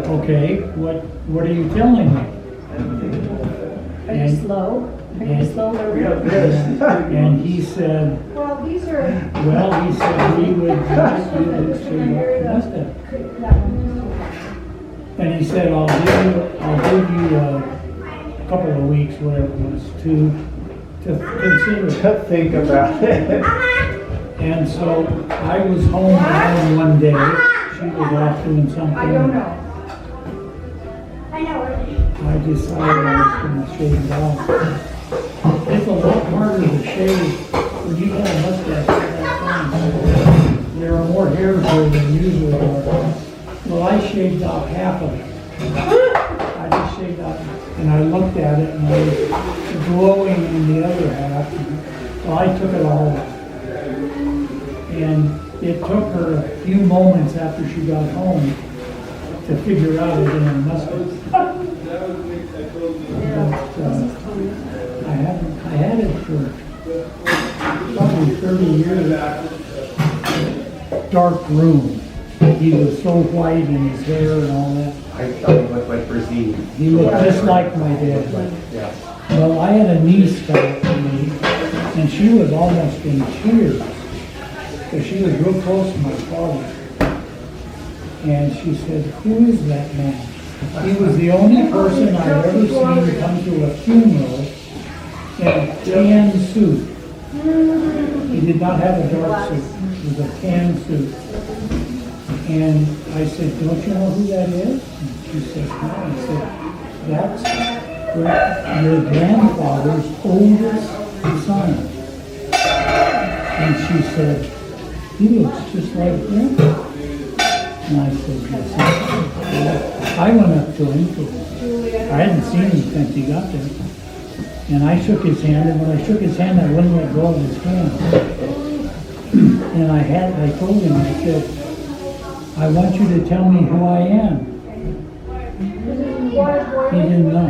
Okay, what are you telling me? Are you slow? Are you slow learner? And he said, Well, these are. well, he said we would like you to shave off the mustache. And he said, I'll give you a couple of weeks, whatever it was, to consider it. To think about it. And so I was home alone one day. She was off doing something. I don't know. I decided I was going to shave it off. It's a lot harder to shave when you have a mustache at that time. There are more hairs there than usual are. Well, I shaved off half of it. I just shaved off, and I looked at it, and I was glowing in the other half. Well, I took it all off. And it took her a few moments after she got home to figure out it in her mustache. I had it for probably 30 years. Dark room. He was so white in his hair and all that. I thought he looked like Brazil. He looked just like my dad. Yeah. Well, I had a niece come to me, and she was almost in tears, because she was real close to my father. And she said, who is that man? He was the only person I've ever seen come to a funeral in a tan suit. He did not have a dark suit. It was a tan suit. And I said, don't you know who that is? And she said, no. I said, that's your grandfather's oldest son. And she said, he looks just like Grandpa. And I said, yes. I went up to him. I hadn't seen him since he got there. And I shook his hand, and when I shook his hand, I wouldn't let go of his hand. And I told him, I said, I want you to tell me who I am. He didn't know.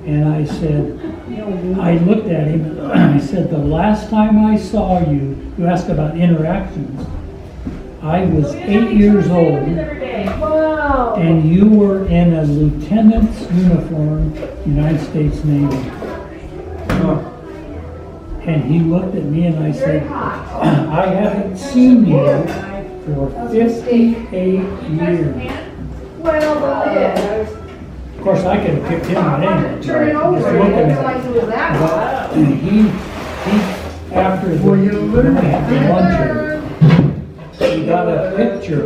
And I said, I looked at him, and I said, the last time I saw you, you asked about interactions, I was 8 years old, and you were in a lieutenant's uniform, United States Navy. And he looked at me and I said, I haven't seen you for 58 years. Of course, I could have picked him out anyway. Just looking at him. But he after the luncheon, he got a picture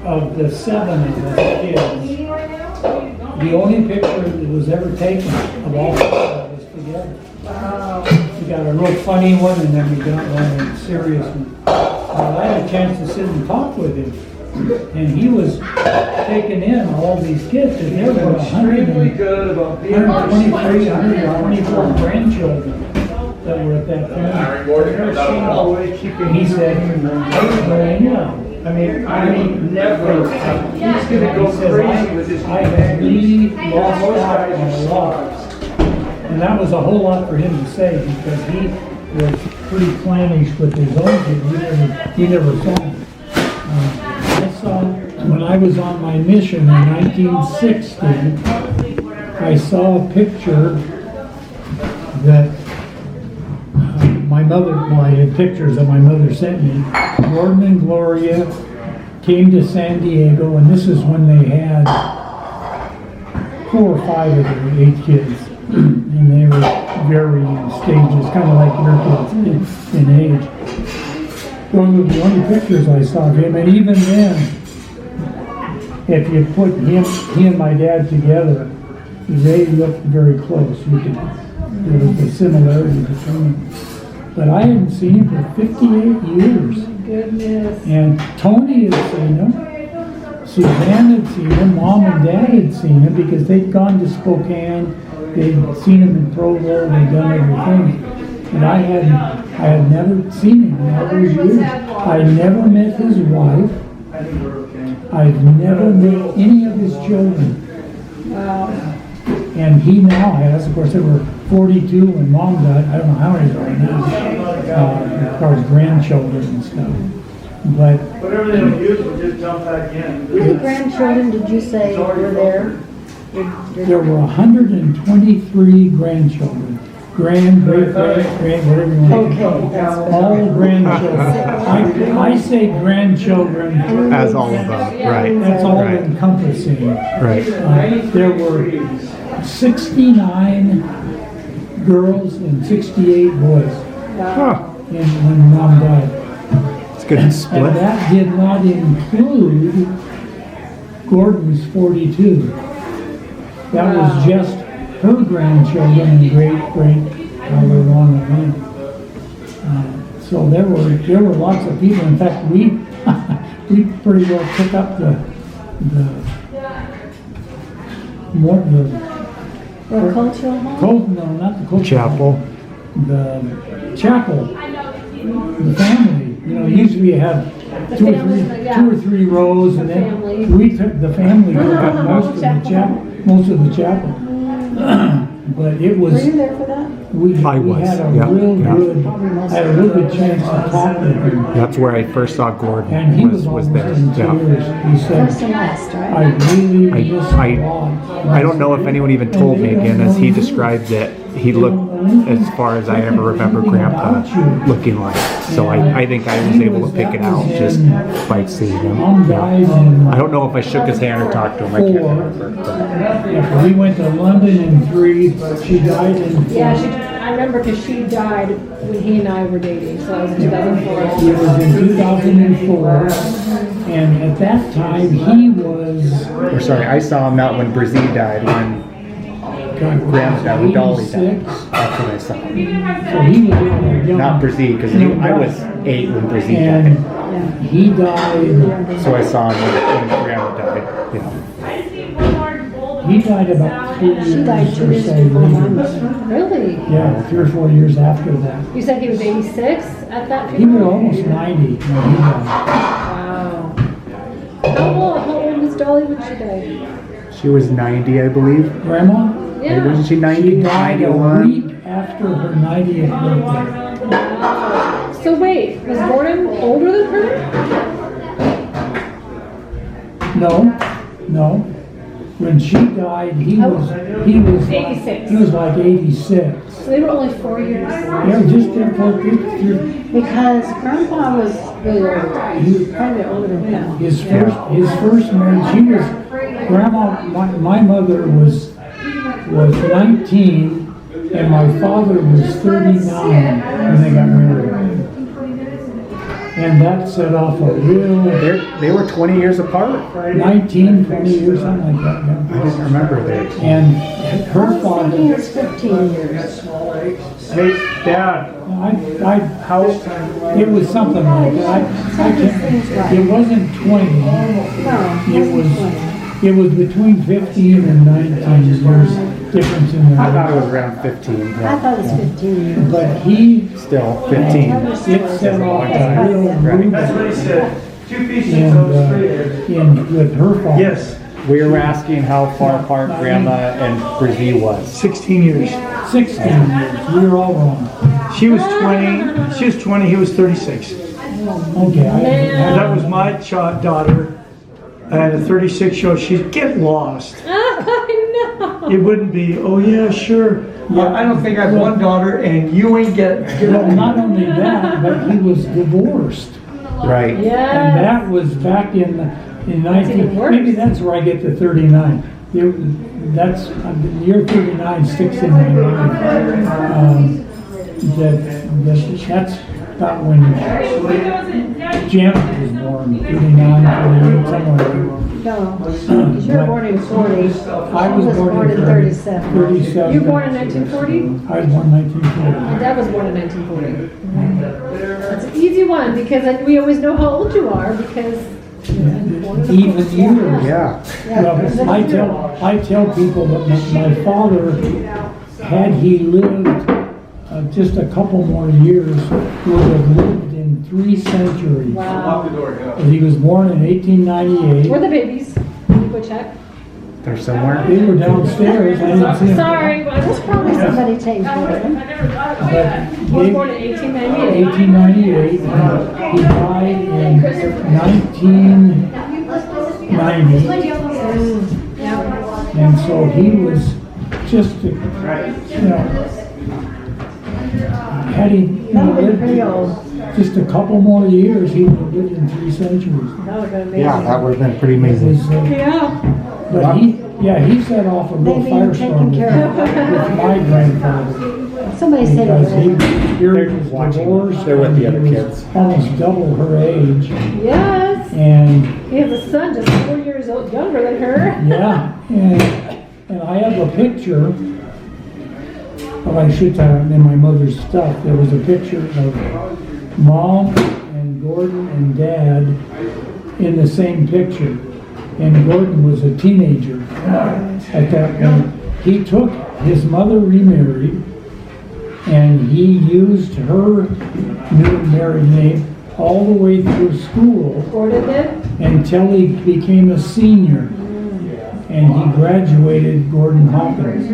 of the 7 of us kids. The only picture that was ever taken of all of us together. We got a real funny one, and then we got one, a serious one. Well, I had a chance to sit and talk with him, and he was taking in all these kids, and there were 123, 124 grandchildren that were at that funeral. And he said, I mean, never. He's going to go crazy with his I really lost out on a lot. And that was a whole lot for him to say, because he was pretty clannish with his own kids. He never saw them. I saw, when I was on my mission in 1960, I saw a picture that my mother, well, I had pictures that my mother sent me. Gordon and Gloria came to San Diego, and this is when they had 4 or 5 of their 8 kids. And they were varying stages, kind of like your kids in age. Those were the only pictures I saw of him, and even then, if you put he and my dad together, they looked very close. There was a similarity between them. But I hadn't seen him for 58 years. Goodness. And Tony had seen him. Suzanne had seen him. Mom and Dad had seen him because they'd gone to Spokane. They'd seen him in Provo. They'd done everything. And I had never seen him in all those years. I never met his wife. I've never met any of his children. Wow. And he now has, of course, there were 42 when Mom died. I don't know how many there are now, as far as grandchildren and stuff. but Whatever they don't use, we'll just dump back in. How many grandchildren did you say were there? there were 123 grandchildren. Great, whatever you want to Okay, call it. that's All grandchildren. I say grandchildren. As all of them, right. That's all Right. encompassing. Right. There were 69 girls and 68 boys Huh. when Mom died. It's a good And split. that did not include Gordon's 42. That was just her grandchildren and however long it went. So there were lots of people. In fact, we pretty well took up the Or cultural home? no, not the cultural Chapel. the chapel, the family. You know, usually you have two or three rows, and then we took the family took up most of the chapel. But it was. Were you there for that? We I was, had a yeah, real yeah. good, I had a real good chance to talk with him. That's where I first saw Gordon. And he was almost there. in Yeah. tears. He First said, and last, I right? really I- miss I- a lot. I don't know if anyone even told me again, as he described it, he looked as far as I ever remember Grandpa looking like. So I think I was able to pick it out just by seeing him. Mom Yeah. died in I don't know if I shook his hand or talked to him. I can't remember. Yeah, we went to London in 3, she died in 4. Yeah, I remember because she died when he and I were dating, so that was in 2004. It was in 2004, and at that time he was, Or sorry, I saw him not when Brazil died, when God, Grandma died, when Dolly died. 86. That's when I saw him. So he was young. Not Brazil, because I was 8 when Brazil And died. he died, So I saw him when Grandma died. You know. he died about 3 years She died 2 or years so before mine. later. Really? Yeah, 3 or 4 years after that. You said he was 86 at that He was funeral? almost 90 when he died. Wow. How old was Dolly when she died? She was 90, I believe. Grandma? Yeah. Wasn't she She 90? died a 91? week after her 90th birthday. Wow. So wait, was Gordon older than her? No. When she died, he was 86. He was like 86. So they were only 4 years. Yeah, just Because Grandpa was really old. He was probably older than him. his first marriage. She was Grandma. My mother was 19, and my father was 39 when they got married. And that set off a real They were 20 years apart. 19, 20 years, something like that. I Yeah. didn't remember that. And her He father, was 15 years. Hey, Dad, it was something like that. I can't, it wasn't 20. No, It was between 15 and 19 years difference in I thought it the. was around 15. I Yeah. thought it was 15 years. But he, Still 15. it set off a real that's what he movement said. 2 pieces of toast for you. with her father. Yes, We were asking how far apart Grandma and Brazil was. 16 years. 16 years. We were all wrong. She was 20, he was 36. Okay. That was my daughter. I had a 36-year-old. She'd get lost. I know. It wouldn't be, oh yeah, sure. I don't think I have one daughter and you ain't get Well, not only that, but he was divorced. Right. And Yes. that was back in 19, even worse. maybe that's where I get the 39. That's, the year 39 sticks in my mind. That's about when Janet was born, 39, 48, somewhere. No, because you were born in 40. I was born in 37. 37. You were born in 1940? I was born in 1940. My dad was born in 1940. That's an easy one because we always know how old you are because you're born in the Even 40s. years. Yeah. Well, I tell people that my father, had he lived just a couple more years, would have lived in 3 centuries. Wow. He was born in 1898. We're the babies. Can you go check? They're somewhere. They were downstairs, I didn't see them. Sorry, well, there's probably somebody changed with him. But He was they, born in 1898. 1898, he died in 1990. And so he was just, had he lived Pretty old. just a couple more years, he would have lived in 3 centuries. That would have been amazing. Yeah, that would have been pretty It amazing. was, Yeah. but he set off a little Maybe you're firestorm taking with care of my grandfather. Somebody said Because it. Gary was divorced. They're with the and other he was kids. Almost double her age. Yes. And He has a son just 4 years old, younger than her. yeah, and I have a picture, well, I should have in my mother's stuff. There was a picture of Mom and Gordon and Dad in the same picture. And Gordon was a teenager at that point. He took his mother remarried, and he used her new married name all the way through school Gordon did? until he became a senior. And he graduated Gordon Hawkins,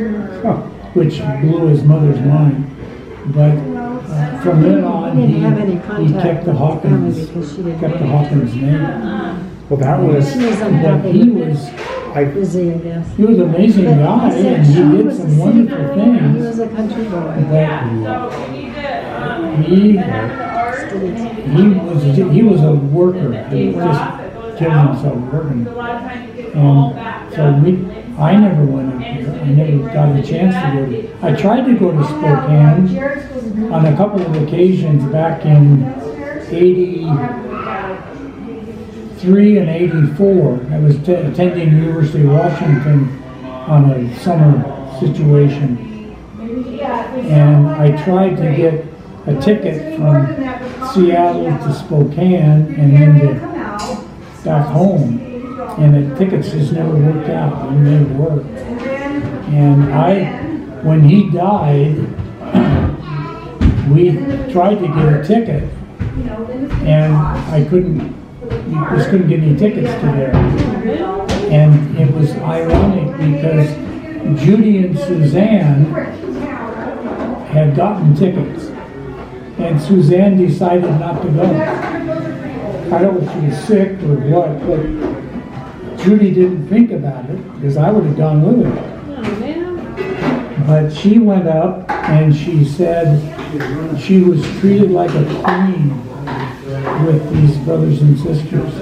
which blew his mother's mind. But from then on, He didn't have any he contact kept the with his family Hawkins, because she didn't kept the make it. Hawkins name. Well, that was. She was But unhappy he with was, busy, I guess. he was an amazing But guy, he said and he she did was a some wonderful singer, He things. was a country boy. But he was a worker. He just killed himself working. And so I never went up there. I never got a chance to go to. I tried to go to Spokane on a couple of occasions back in '83 and '84. I was attending University of Washington on a summer situation. And I tried to get a ticket from Seattle to Spokane and then back home. And the tickets just never worked out. They never worked. And when he died, we tried to get a ticket. And I just couldn't get any tickets to there. And it was ironic because Judy and Suzanne had gotten tickets. And Suzanne decided not to go. I don't know if she was sick or what, but Judy didn't think about it because I would have gone with her. Oh, man. But she went up and she said she was treated like a queen with these brothers and sisters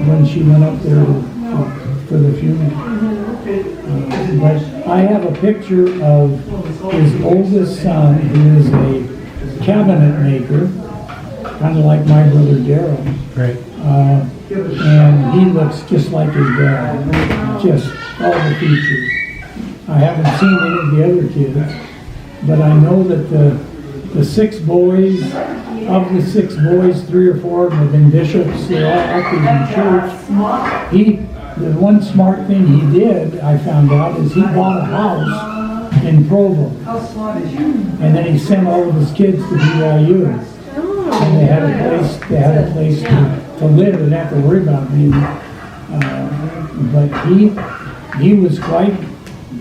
when she went up there for the funeral. But I have a picture of his oldest son, who is a cabinet maker, kind of like my brother Daryl. Right. And he looks just like his dad, just all the features. I haven't seen any of the other kids, but I know that the 6 boys, of the 6 boys, 3 or 4 of them have been bishops. They're all active in church. The one smart thing he did, I found out, is he bought a house in Provo. And then he sent all of his kids to BYU. And they had a place to live and have to worry about me. But he was quite,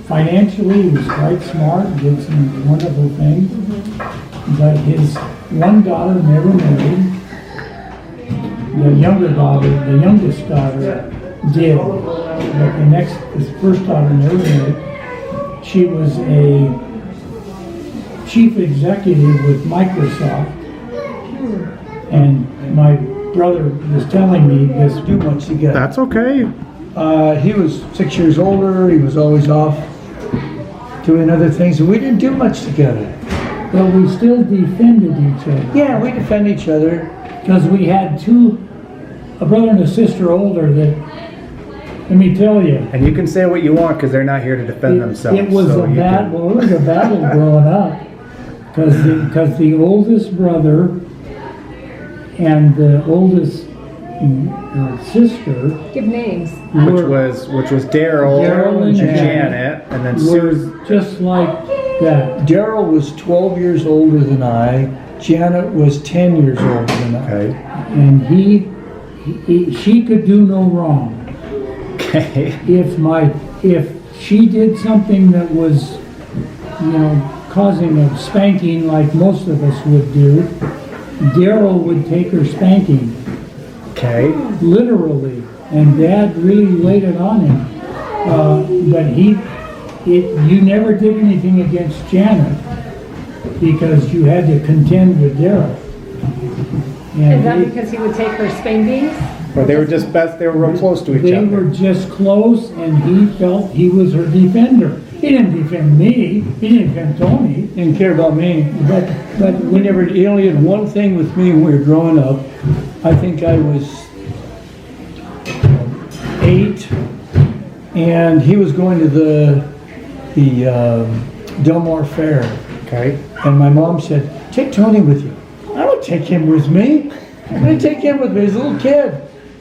financially, he was quite smart, did some wonderful things. But his one daughter never married. The youngest daughter did. But his first daughter never married. She was a chief executive with Microsoft. And my brother was telling me this. Do much together. That's okay. He was 6 years older. He was always off doing other things, and we didn't do much together. But we still defended each other. Yeah, we defend each other. Because we had a brother and a sister older that, let me tell you. And you can say what you want because they're not here to defend themselves. It was so a you battle. It was a battle growing up. Because the oldest brother and the oldest sister Give names. Which was Daryl Daryl and Janet, and then were Susan. just like that. Daryl was 12 years older than I. Janet was 10 years older than I. Okay. And she could do no wrong. Okay. If my if she did something that was, causing a spanking like most of us would do, Daryl would take her spanking, Okay. literally, and Dad really laid it on him. But you never did anything against Janet because you had to contend with Daryl. Is that because he would take her spankings? Or they were just best, they were real close to each They other. were just close, and he felt he was her defender. He didn't defend me. He didn't defend Tony. Didn't care about me, but he only had one thing with me when we were growing up. I think I was 8, and he was going to the Del Mar Fair, Okay. and my mom said, "Take Tony with you." I don't take him with me. I'm going to take him with me. He's a little kid.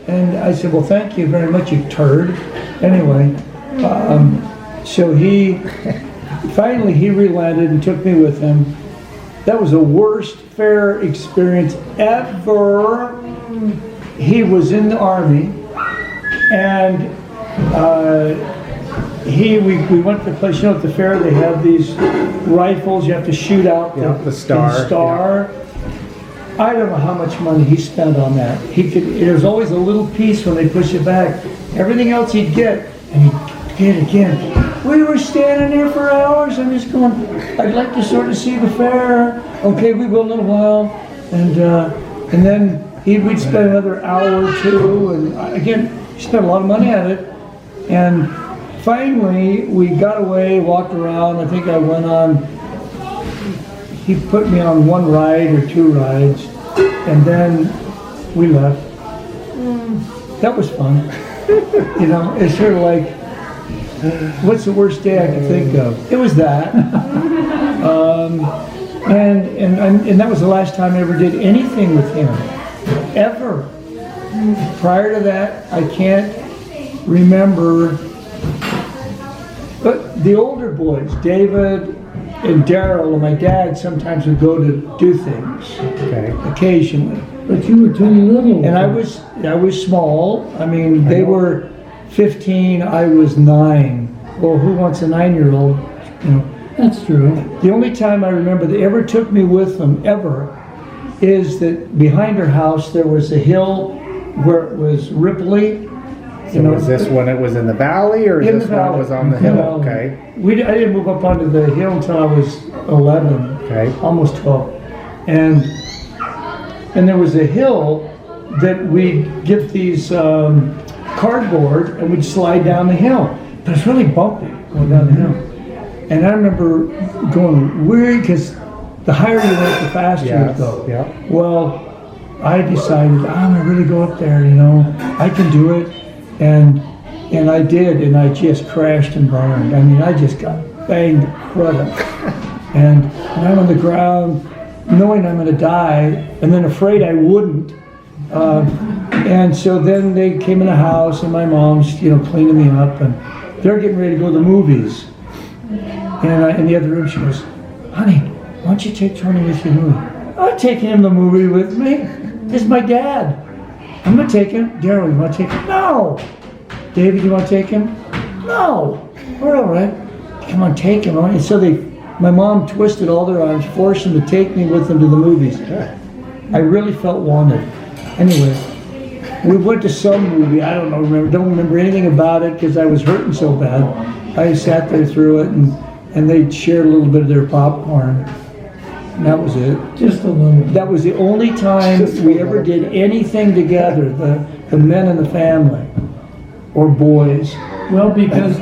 And I said, "Well, thank you very much, you turd." Anyway, so he finally relented and took me with him. That was the worst fair experience ever. He was in the Army, and we went to the place, at the fair they have these rifles, you have to shoot out the star. I don't know how much money he spent on that. There's always a little piece when they push it back. Everything else he'd get, and he'd get it again. We were standing there for hours. I'm just going, I'd like to sort of see the fair. Okay, we will in a little while. And then we'd spend another hour or two. And again, he spent a lot of money on it. And finally, we got away, walked around. I think I went on, he put me on one ride or 2 rides, and then we left. That was fun. It's sort of like, what's the worst day I could think of? It was that. And that was the last time I ever did anything with him, ever. Prior to that, I can't remember. But the older boys, David and Daryl and my dad, sometimes would go to do things, Okay. occasionally. But you were too little. And I was small. I mean, they were 15, I was 9. Well, who wants a 9-year-old? That's true. The only time I remember they ever took me with them, ever, is that behind her house there was a hill where it was ripply. So was this when it was in the valley, or is In this the when it valley. was on the In the hill? valley. Okay. I didn't move up onto the hill until I was 11, Okay. almost 12. And there was a hill that we'd get these cardboard and we'd slide down the hill. But it's really bumpy going down the hill. And I remember going weird because the higher you went, the faster you would go. Yeah. Well, I decided I'm gonna really go up there. I can do it, and I did, and I just crashed and burned. I mean, I just got banged to crud up, and I'm on the ground, knowing I'm gonna die, and then afraid I wouldn't. And so then they came in the house, and my mom's cleaning me up, and they're getting ready to go to the movies. And in the other room, she goes, "Honey, why don't you take Tony with you to the movie?" "I'm taking him to the movie with me. This is my dad. I'm gonna take him." "Daryl, you want to take him?" "No." "David, you want to take him?" "No. We're all right." "Come on, take him." And so my mom twisted all their arms, forced them to take me with them to the movies. I really felt wanted. Anyway, we went to some movie. I don't remember anything about it because I was hurting so bad. I sat there through it, and they shared a little bit of their popcorn. And that was it. Just a little. That was the only time we ever did anything together, the men in the family, or boys. Well, because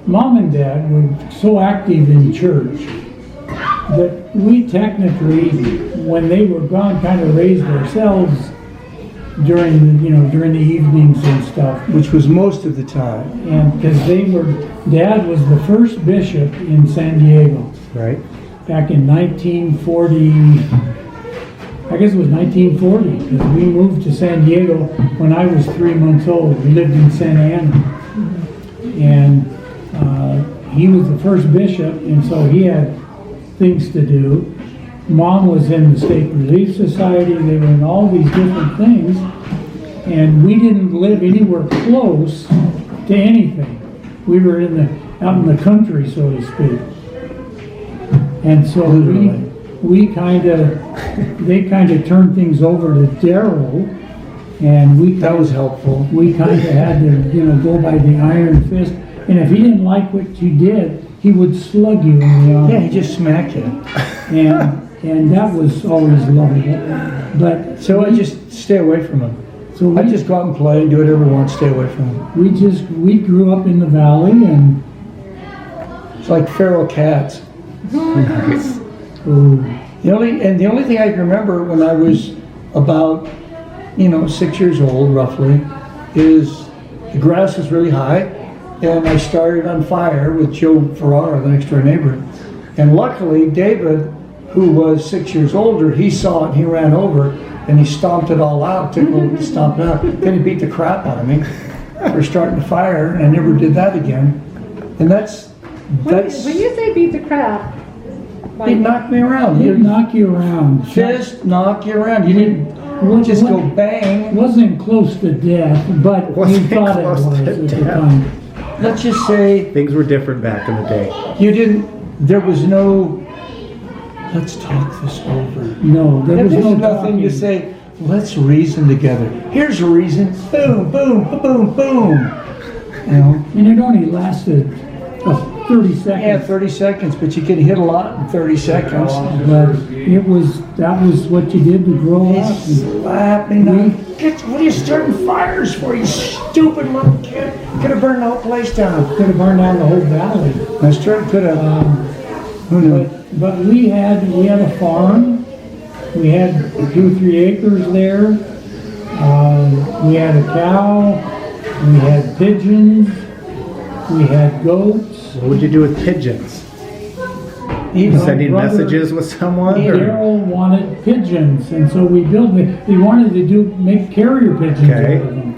Mom and Dad were so active in church that we technically, when they were gone, kind of raised ourselves during the evenings and stuff. Which was most of the time. And because Dad was the first bishop in San Diego Right. back in 1940. I guess it was 1940, because we moved to San Diego when I was 3 months old. We lived in Santa Ana. And he was the first bishop, and so he had things to do. Mom was in the State Relief Society. They were in all these different things. And we didn't live anywhere close to anything. we were out in the country, so to speak. And so Literally. they kind of turned things over to Daryl, and That was helpful. we kind of had to, go by the iron fist. And if he didn't like what you did, he would slug you in the arm. Yeah, he just smacked you. And that was always lovely. But So I just stay away from him. so I just go out and play, do whatever I want, stay away from him. we grew up in the valley, and It's like feral cats. Nice. The only thing I can remember when I was about, 6 years old roughly, is the grass was really high, and I started on fire with Joe Ferrara, the next door neighbor. And luckily, David, who was 6 years older, he saw it and he ran over and he stomped it all out, took a little to stomp it out. Then he beat the crap out of me for starting the fire, and I never did that again. And that's When you say beat the crap, he knocked me around. he'd knock you around. Fist knock you around. You didn't just go bang. Wasn't close to death, but you Wasn't thought it close was to at the death. time. Let's just say Things were different back in the day. there was no, let's talk this over. No, there There was was no nothing to talking. say, let's reason together. Here's a reason, boom, boom, boom, boom. And it only lasted 30 Yeah, seconds. 30 seconds, but you could hit a lot in 30 seconds. But that was what you did to grow He up. slapped me down. What are you starting fires for, you stupid little kid? Could have burned the whole place down. Could have burned down the whole valley. That's true, could have. Who knew? But we had a farm. We had 2 or 3 acres there. We had a cow. We had pigeons. We had goats. What would you do with pigeons? Even Sending messages with someone? Or? Daryl wanted pigeons, and so we wanted to make carrier pigeons Okay. out of them.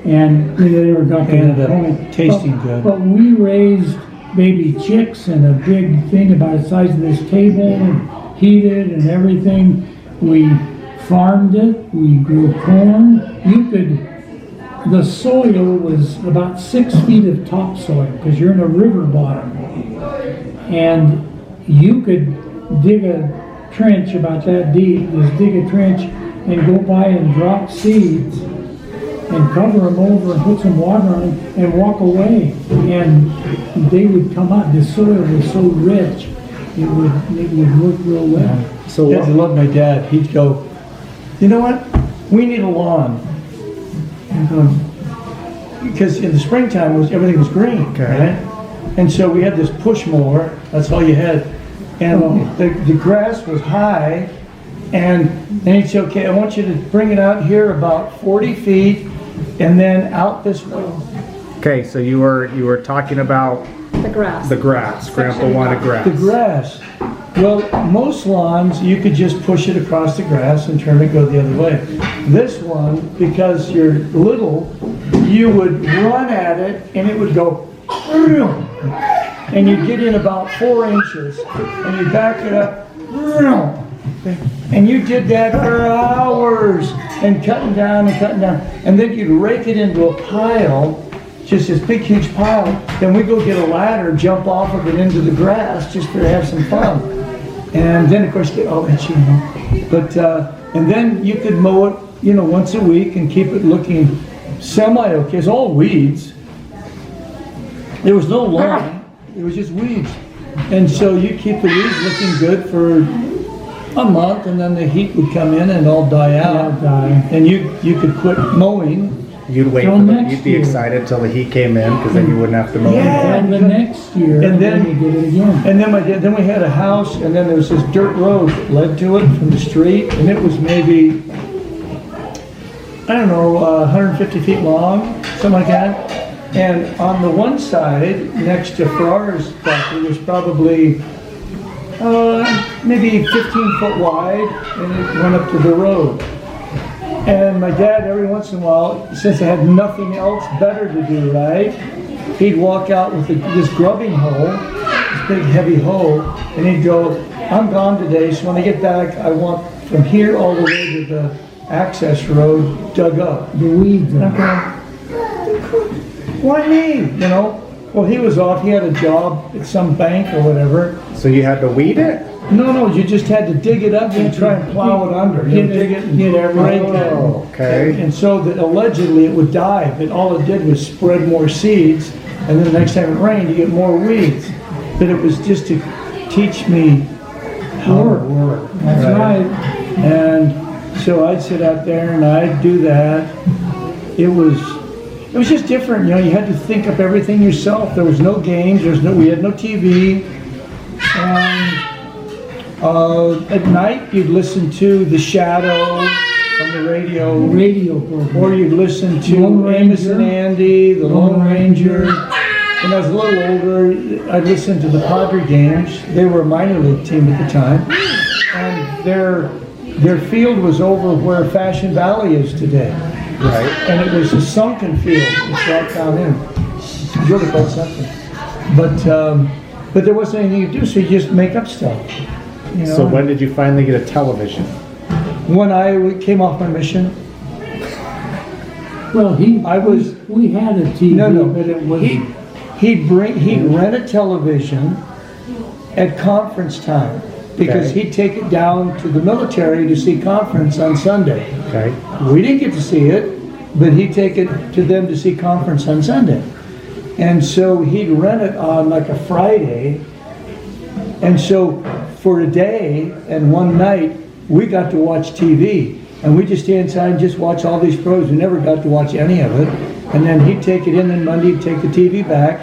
And they never got to Ended that up point. tasting But- good. But we raised baby chicks in a big thing about the size of this table, and heated and everything. We farmed it. We grew corn. The soil was about 6 feet of topsoil because you're in a river bottom. And you could dig a trench about that deep, just dig a trench and go by and drop seeds and cover them over and put some water on them and walk away. And they would come out. The soil was so rich, it would work real well. So I love my dad. He'd go, you know what? We need a lawn. Because in the springtime everything was green, Okay. right? And so we had this push mower. That's all you had. And the grass was high. And he'd say, okay, I want you to bring it out here about 40 feet and then out this way. Okay, so you were talking about the grass. the grass. Grandpa wanted grass. The grass. Well, most lawns, you could just push it across the grass and turn it, go the other way. This one, because you're little, you would run at it and it would go, and you'd get in about 4 inches and you back it up, and you did that for hours and cutting down. And then you'd rake it into a pile, just this big, huge pile. Then we go get a ladder, jump off of it into the grass just to have some fun. And then, of course, get all itchy, But, and then you could mow it, once a week and keep it looking semi-okay. It's all weeds. There was no lawn. It was just weeds. And so you keep the weeds looking good for a month, and then the heat would come in and all die out. And you could quit mowing. You'd wait Till for next you'd be year. excited till the heat came in because then you wouldn't have to mow. Yeah. And the next year, And then- we did it again. And then we had a house, and then there was this dirt road that led to it from the street, and it was maybe, 150 feet long, something like that. And on the one side, next to Ferrara's property, was probably maybe 15 foot wide, and it went up to the road. And my dad, every once in a while, since I had nothing else better to do, right, he'd walk out with this grubbing hoe, this big heavy hoe, and he'd go, I'm gone today, so when I get back, I want from here all the way to the access road dug up. The weeds. And I'm going, why me? Well, he was off. He had a job at some bank or whatever. So you had to weed it? No, you just had to dig it up and try and plow it under. You know, dig it and break it. Oh, okay. And so that allegedly it would die, but all it did was spread more seeds, and then the next time it rained, you get more weeds. But it was just to teach me how to work. That's right. And so I'd sit out there and I'd do that. It was just different, you know. You had to think up everything yourself. There was no games. We had no TV. And at night, you'd listen to The Shadow on the radio, program. or you'd listen to Lone Amos Ranger. and Andy, the Lone Ranger. When I was a little older, I'd listen to the Padre games. They were a minor league team at the time, and their field was over where Fashion Valley is today, Right. and it was a sunken field. It's right down in. It's really called sunken, but there wasn't anything to do, so you just make up stuff. You know? So when did you finally get a television? When I came off my mission, Well, we had a TV, No. but it was, he'd rent a television at conference time because Okay. he'd take it down to the military to see conference on Sunday. Okay. We didn't get to see it, but he'd take it to them to see conference on Sunday. And so he'd rent it on like a Friday. And so for a day and one night, we got to watch TV. And we just stay inside and just watch all these pros. We never got to watch any of it. And then he'd take it in, and Monday he'd take the TV back.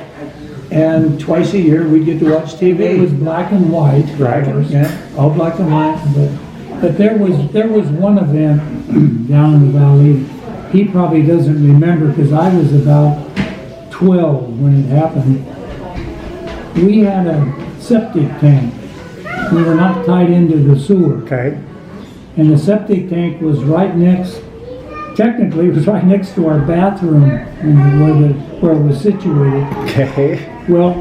And twice a year, we'd get to watch TV. it was black and white. Right. Yeah, all black and white. But there was one event down in the valley. He probably doesn't remember because I was about 12 when it happened. We had a septic tank. We were not tied into the sewer. Okay. And the septic tank was technically it was right next to our bathroom and where it was situated. Okay. Well,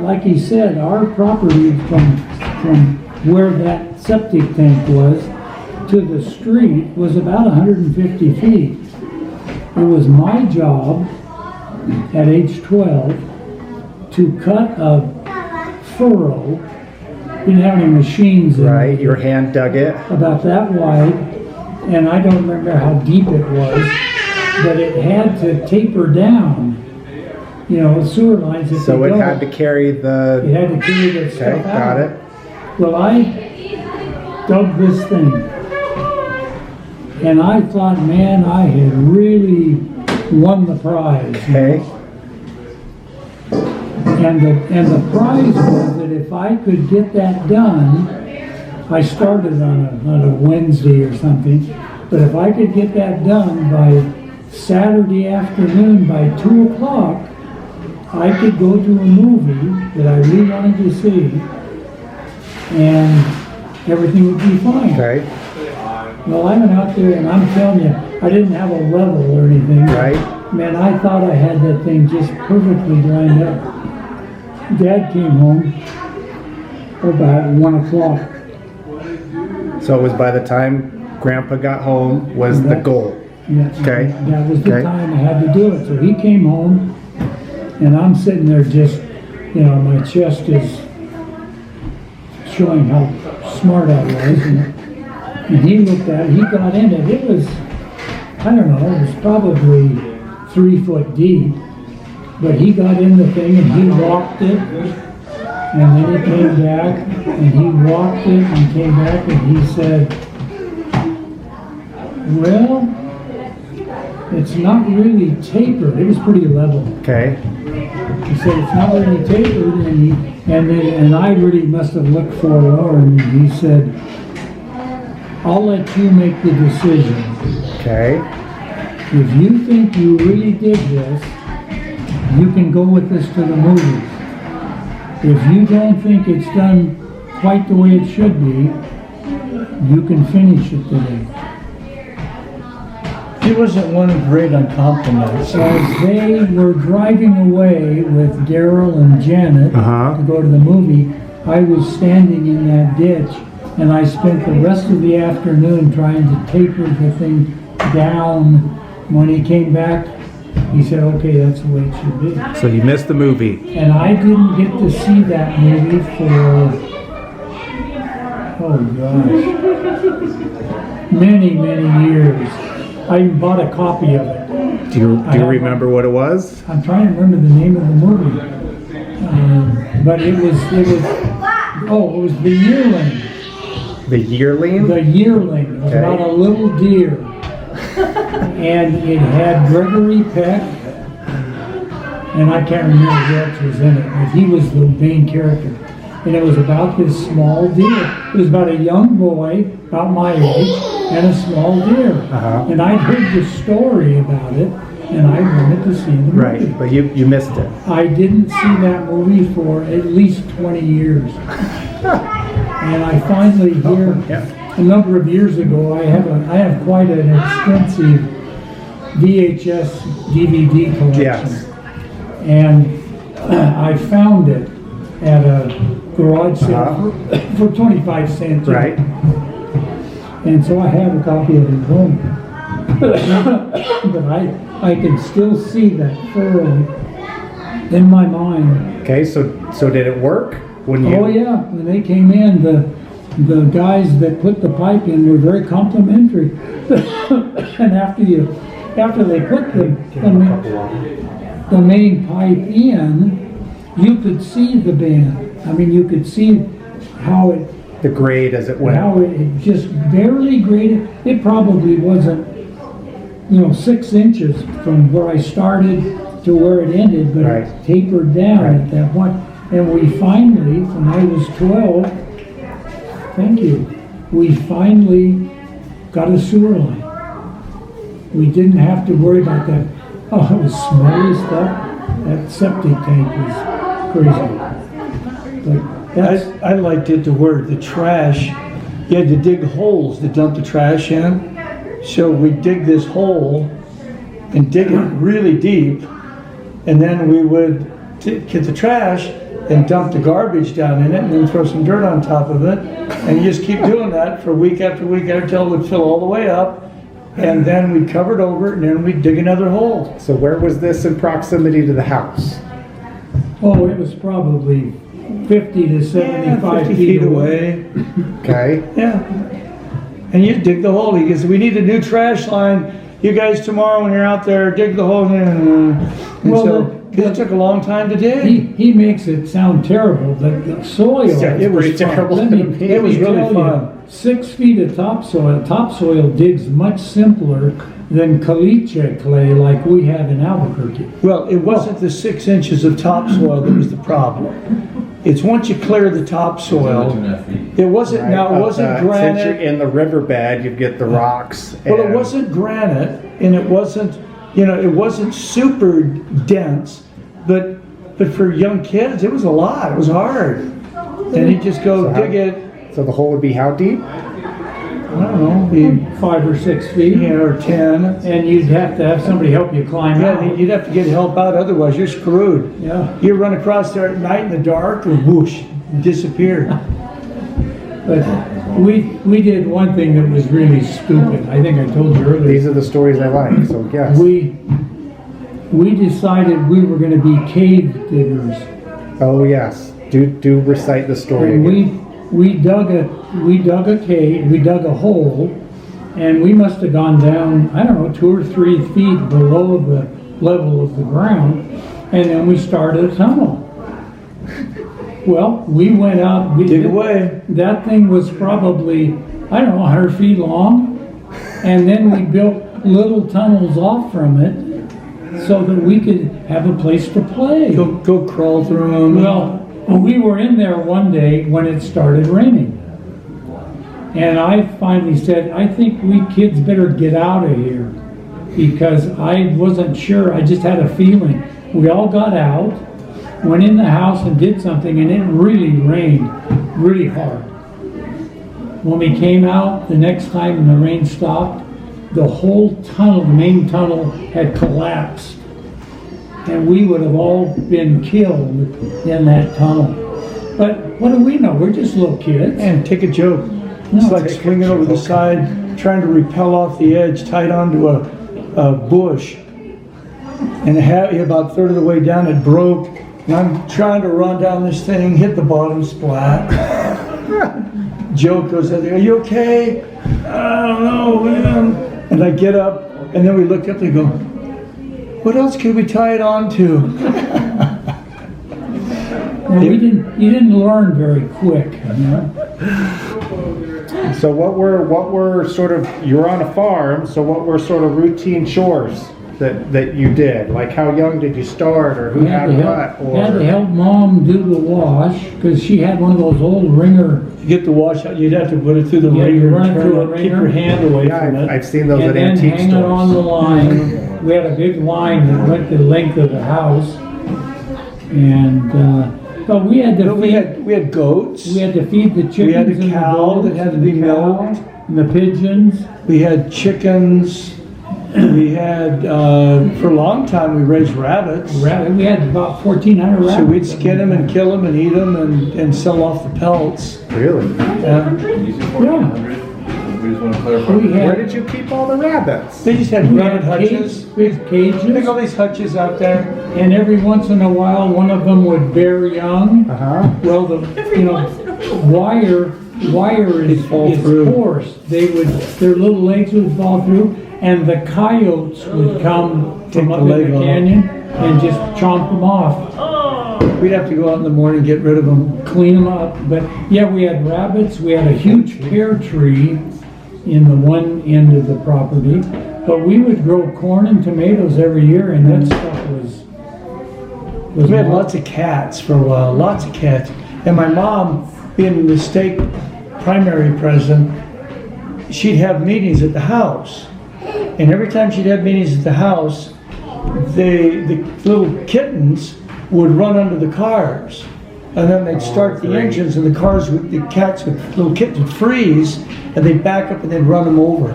like he said, our property from where that septic tank was to the street was about 150 feet. It was my job at age 12 to cut a furrow. Didn't have any machines in Right. it, Your hand dug it. about that wide, and I don't remember how deep it was, but it had to taper down. You know, sewer lines. If So they it don't, had to carry it the. had to carry that Okay. stuff out. Got it. Well, I dug this thing, and I thought, man, I had really won the prize. you Okay. know. And the prize was that if I could get that done, I started on a Wednesday or something, but if I could get that done by Saturday afternoon by 2 o'clock, I could go to a movie that I really wanted to see, and everything would be fine. Okay. Well, I went out there, and I'm telling you, I didn't have a level or anything. Right. Man, I thought I had that thing just perfectly lined up. Dad came home about 1 o'clock. So it was by the time Grandpa got home was the goal. Yeah, Okay. That was the Okay. time I had to do it. So he came home, and I'm sitting there just, you know, my chest is showing how smart I was. And he looked at it, he got in it. It was, I don't know, it was probably 3 foot deep. But he got in the thing and he walked it, and then he came back and he walked it and came back and he said, well, it's not really tapered. It was pretty level. Okay. He said it's not really tapered, and I really must have looked forlorn, and he said, I'll let you make the decision. Okay. If you think you really did this, you can go with this to the movies. If you don't think it's done quite the way it should be, you can finish it today. He wasn't one great on compliments. As they were driving away with Daryl and Janet Uh-huh. to go to the movie, I was standing in that ditch, and I spent the rest of the afternoon trying to taper the thing down. When he came back, he said, okay, that's the way it should be. So you missed the movie. And I didn't get to see that movie for, oh gosh, many years. I even bought a copy of it. Do you remember what it was? I'm trying to remember the name of the movie. But it was The Yearling. The Yearling? The Yearling. It was about a little deer. And it had Gregory Peck, and I can't remember who else was in it, but he was the main character. And it was about this small deer. It was about a young boy, about my age, and a small deer. And I'd heard the story about it, and I wanted to see the movie. Right, but you missed it. I didn't see that movie for at least 20 years. And I finally hear, a number of years ago, I have quite an extensive VHS DVD collection. Yes. And I found it at a garage sale for 25 cents. Right. And so I have a copy of it at home. But I can still see that furrow in my mind. Okay, so did it work when you? Oh yeah, when they came in, the guys that put the pipe in were very complimentary. And after they put the main pipe in, you could see the band. I mean, you could see how it, The grade as it went. how it just barely graded. It probably wasn't, 6 inches from where I started to where it ended, but Right. it tapered down at that point. And we finally, when I was 12, we finally got a sewer line. We didn't have to worry about that. Oh, it was smelly stuff. That septic tank was crazy. But that's, I liked it to where the trash, you had to dig holes to dump the trash in. So we'd dig this hole and dig it really deep, and then we would get the trash and dump the garbage down in it and then throw some dirt on top of it. And you just keep doing that for week after week until it would fill all the way up. And then we'd cover it over and then we'd dig another hole. So where was this in proximity to the house? oh, it was probably 50 to 75 50 feet away. Okay. Yeah. And you dig the hole. He goes, we need a new trash line. You guys tomorrow when you're out there, dig the hole. And Well, so it took a long time to dig. He makes it sound terrible, but the soil, Yeah, It was pretty fun. terrible. It was really tell you, fun. 6 feet of topsoil digs much simpler than caliche clay like we have in Albuquerque. Well, it wasn't the 6 inches of topsoil that was the problem. It's once you clear the topsoil, it wasn't, now it wasn't Since you're granite. in the riverbed, you get the rocks. Well, it and- wasn't granite and it wasn't, it wasn't super dense, but for young kids, it was a lot. It was hard. And you just go So how- dig it, So the hole would be how deep? I don't know, be 5 or 6 feet, or 10. and you'd have to have somebody help you climb Yeah, out. you'd have to get help out, otherwise you're screwed. Yeah, You run across there at night in the dark, and whoosh, disappeared. but we did one thing that was really stupid. I think I told you earlier. These are the stories I like, so yes. We decided we were going to be cave diggers. Oh, yes. Do recite the story And again. we dug a cave, we dug a hole, and we must have gone down, I don't know, 2 or 3 feet below the level of the ground, and then we started a tunnel. Well, we went out, Dig away. that thing was probably, I don't know, 100 feet long, and then we built little tunnels off from it so that we could have a place to play. Go crawl through them. Well, we were in there one day when it started raining. And I finally said, I think we kids better get out of here, because I wasn't sure, I just had a feeling. We all got out, went in the house and did something, and it really rained really hard. When we came out the next time and the rain stopped, the whole tunnel, the main tunnel, had collapsed. And we would have all been killed in that tunnel. But what do we know? We're just little kids. And take a joke. It's like swinging over the side, trying to repel off the edge, tied onto a bush. and about a third of the way down, it broke. And I'm trying to run down this thing, hit the bottom splat. Joe goes out there, "Are you okay?" "I don't know, man." And I get up, and then we looked up and go, "What else could we tie it on to?" Well, you didn't learn very quick. So what were sort of, you were on a farm, so what were sort of routine chores that you did? Like how young did you start, or who had what? Had to help Mom do the wash, because she had one of those old ringer. To get the wash out, you'd have to put it through the Yeah, you ringer run and it through turn a it, keep ringer. your hand away from Yeah, it. I've seen those And at then antique hang it on the stores. line. We had a big line that went the length of the house. And, but we had to But feed, we had goats. we had to feed the chickens We had a and the cow goats that had to and be the cow milked. and the pigeons. We had chickens. We had, for a long time, we raised rabbits. We had about 1,400 rabbits. So we'd skin them and kill them and eat them and sell off the pelts. Really? Yeah. You said 1,400? We just want to clarify. We had- Where did you keep all the rabbits? They just had We rabbit had hutches. we had Look at cages, all these hutches out there. and every once in a while, one of them would bear young. Uh-huh. Well, wire They'd fall is through. porous. Their little legs would fall through, and the coyotes would come Take from the up in leg the off. canyon and just chomp them off, We'd have to go out in the morning and get rid of them. clean them up. But yeah, we had rabbits. We had a huge pear tree in the one end of the property. But we would grow corn and tomatoes every year, and that stuff was We had lots of cats for a while, lots of cats. And my mom, being the stake primary president, she'd have meetings at the house. And every time she'd have meetings at the house, the little kittens would run under the cars. And then they'd start the engines, and the little kittens would freeze, and they'd back up and they'd run them over.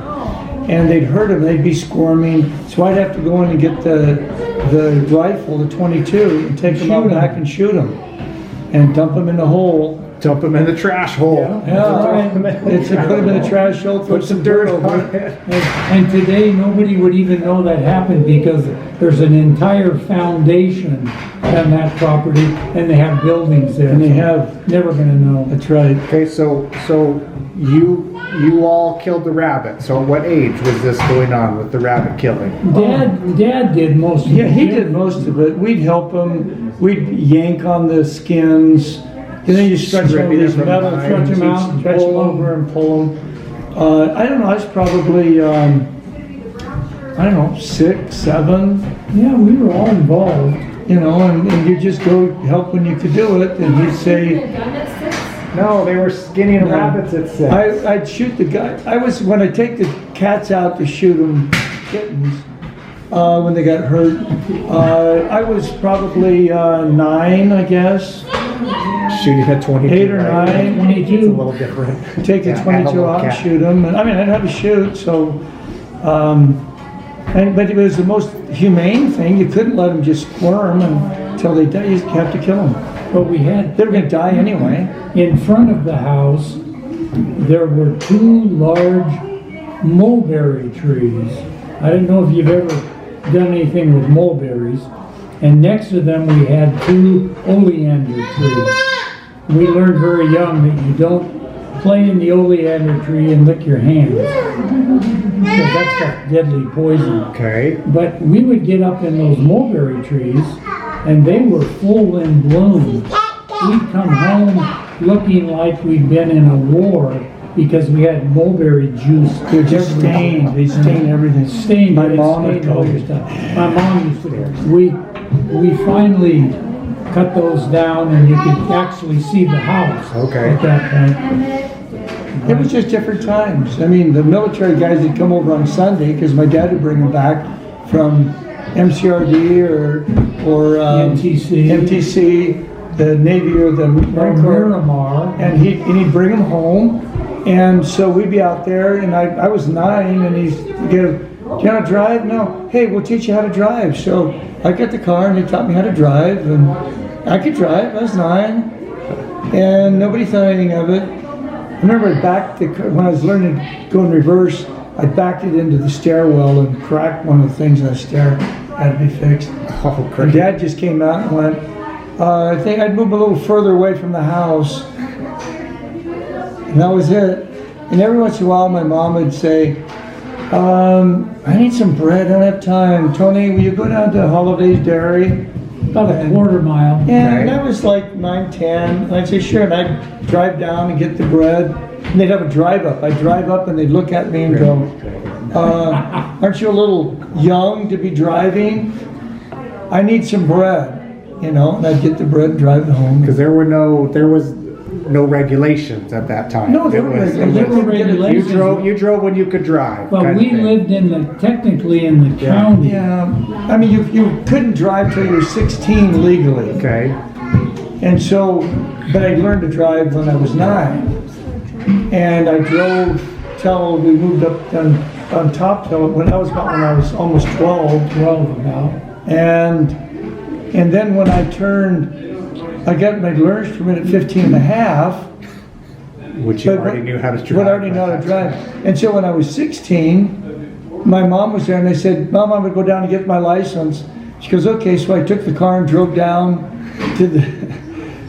And they'd hurt them, they'd be squirming. So I'd have to go in and get the rifle, the .22, and take them out back and shoot them. And dump them in the hole. Dump them in the trash hole. Yeah, it's put them in the trash hole, Put some dirt on it. And today, nobody would even know that happened, because there's an entire foundation on that property, and they have buildings there. And they so have, Never gonna know. that's right. Okay, so you all killed the rabbit. So at what age was this going on with the rabbit killing? Dad did most of it. Yeah, he did most of it. We'd help him, we'd yank on the skins, and then you stretch them over Stripping these them from metal, behind. stretch them out, stretch them over and pull them. I don't know, I was probably, I don't know, 6, 7, Yeah, we were all involved. you know, and you just go help when you could do it, and he'd say, No, they were skinning rabbits at 6. I'd shoot the guy. When I take the cats out to shoot them, kittens, when they got hurt, I was probably 9, I guess. Shooting at 22. 8 or right? 9. 22. It's a little different. Take the Yeah, 22 animal out and cat. shoot them. I mean, I'd have to shoot, so, but it was the most humane thing. You couldn't let them just squirm until they die. You have to kill them. But we had, They were gonna die anyway. in front of the house, there were 2 large mulberry trees. I don't know if you've ever done anything with mulberries. And next to them, we had 2 oleander trees. We learned very young that you don't play in the oleander tree and lick your hands, because that's got deadly poison. Okay. But we would get up in those mulberry trees, and they were full in bloom. We'd come home looking like we'd been in a war, because we had mulberry juice. They're just stained. They stain everything. Stained. My it mom would stained all go. your stuff. My mom used to. We finally cut those down, and you could actually see the house. Okay. At that point. It was just different times. I mean, the military guys would come over on Sunday, because my dad would bring them back from MCRD or MTC, the Navy or the Marine Corps, Miramar. and he'd bring them home. And so we'd be out there, and I was 9, and he'd go, "Do you know how to drive?" "No." "Hey, we'll teach you how to drive." So I got the car, and he taught me how to drive, and I could drive. I was 9, and nobody thought anything of it. I remember I backed when I was learning to go in reverse, I backed it into the stairwell and cracked one of the things in the stair. had to be fixed. Oh, And great. Dad just came out and went, I think I'd move a little further away from the house. And that was it. And every once in a while, my mom would say, I need some bread, I don't have time. Tony, will you go down to Holiday's Dairy? About a quarter mile. Yeah, Okay. and that was like 9:10. And I'd say, sure, and I'd drive down and get the bread. And they'd have a drive up. I'd drive up and they'd look at me and go, aren't you a little young to be driving? I need some bread, you know, and I'd get the bread and drive it home. Because there was no regulations at that time. No, there It were was- regulations. There were regulations. You drove when you could drive. But kind of we thing. lived technically in the county. Yeah, I mean, you couldn't drive till you were 16 legally. Okay. And so, but I learned to drive when I was 9. And I drove till we moved up on top till when I was almost 12. 12 about. And then when I got my learner's permit at 15 and a half. Which you but already knew how to drive. But I already know how to drive. And so when I was 16, my mom was there and I said, Mom, I'm gonna go down and get my license. She goes, okay, so I took the car and drove down to the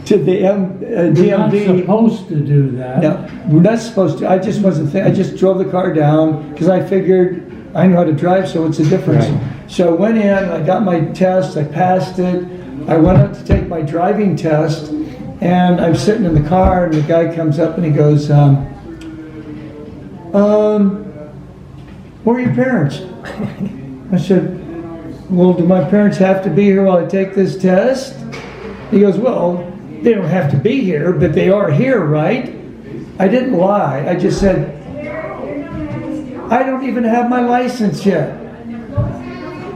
You're not DMV. supposed to do that. No, we're not supposed to. I just wasn't. I just drove the car down because I figured I know how to drive, so it's a difference. Right. So I went in, I got my test, I passed it. I went up to take my driving test, and I'm sitting in the car, and the guy comes up and he goes, where are your parents? I said, well, do my parents have to be here while I take this test? He goes, well, they don't have to be here, but they are here, right? I didn't lie. I just said, I don't even have my license yet.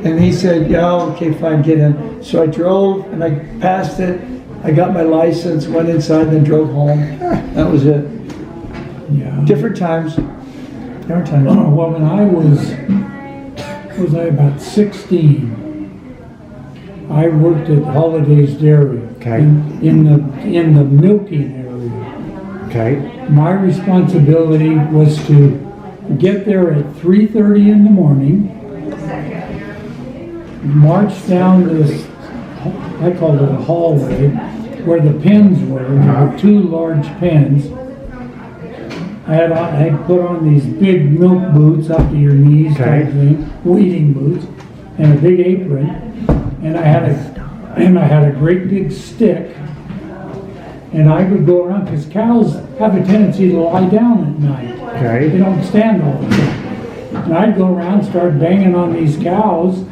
And he said, yeah, okay, fine, get in. So I drove and I passed it. I got my license, went inside, then drove home. That was it. Yeah. Different times. Different times. Well, when I was I about 16, I worked at Holiday's Dairy. Okay. In the milking area. Okay. My responsibility was to get there at 3:30 in the morning, march down this, I called it a hallway, where the pens were. There were 2 large pens. I put on these big milk boots up to your knees type Okay. thing, weeding boots, and a big apron, and I had a great big stick, and I would go around because cows have a tendency to lie down at night. Okay. They don't stand all the time. And I'd go around, start banging on these cows,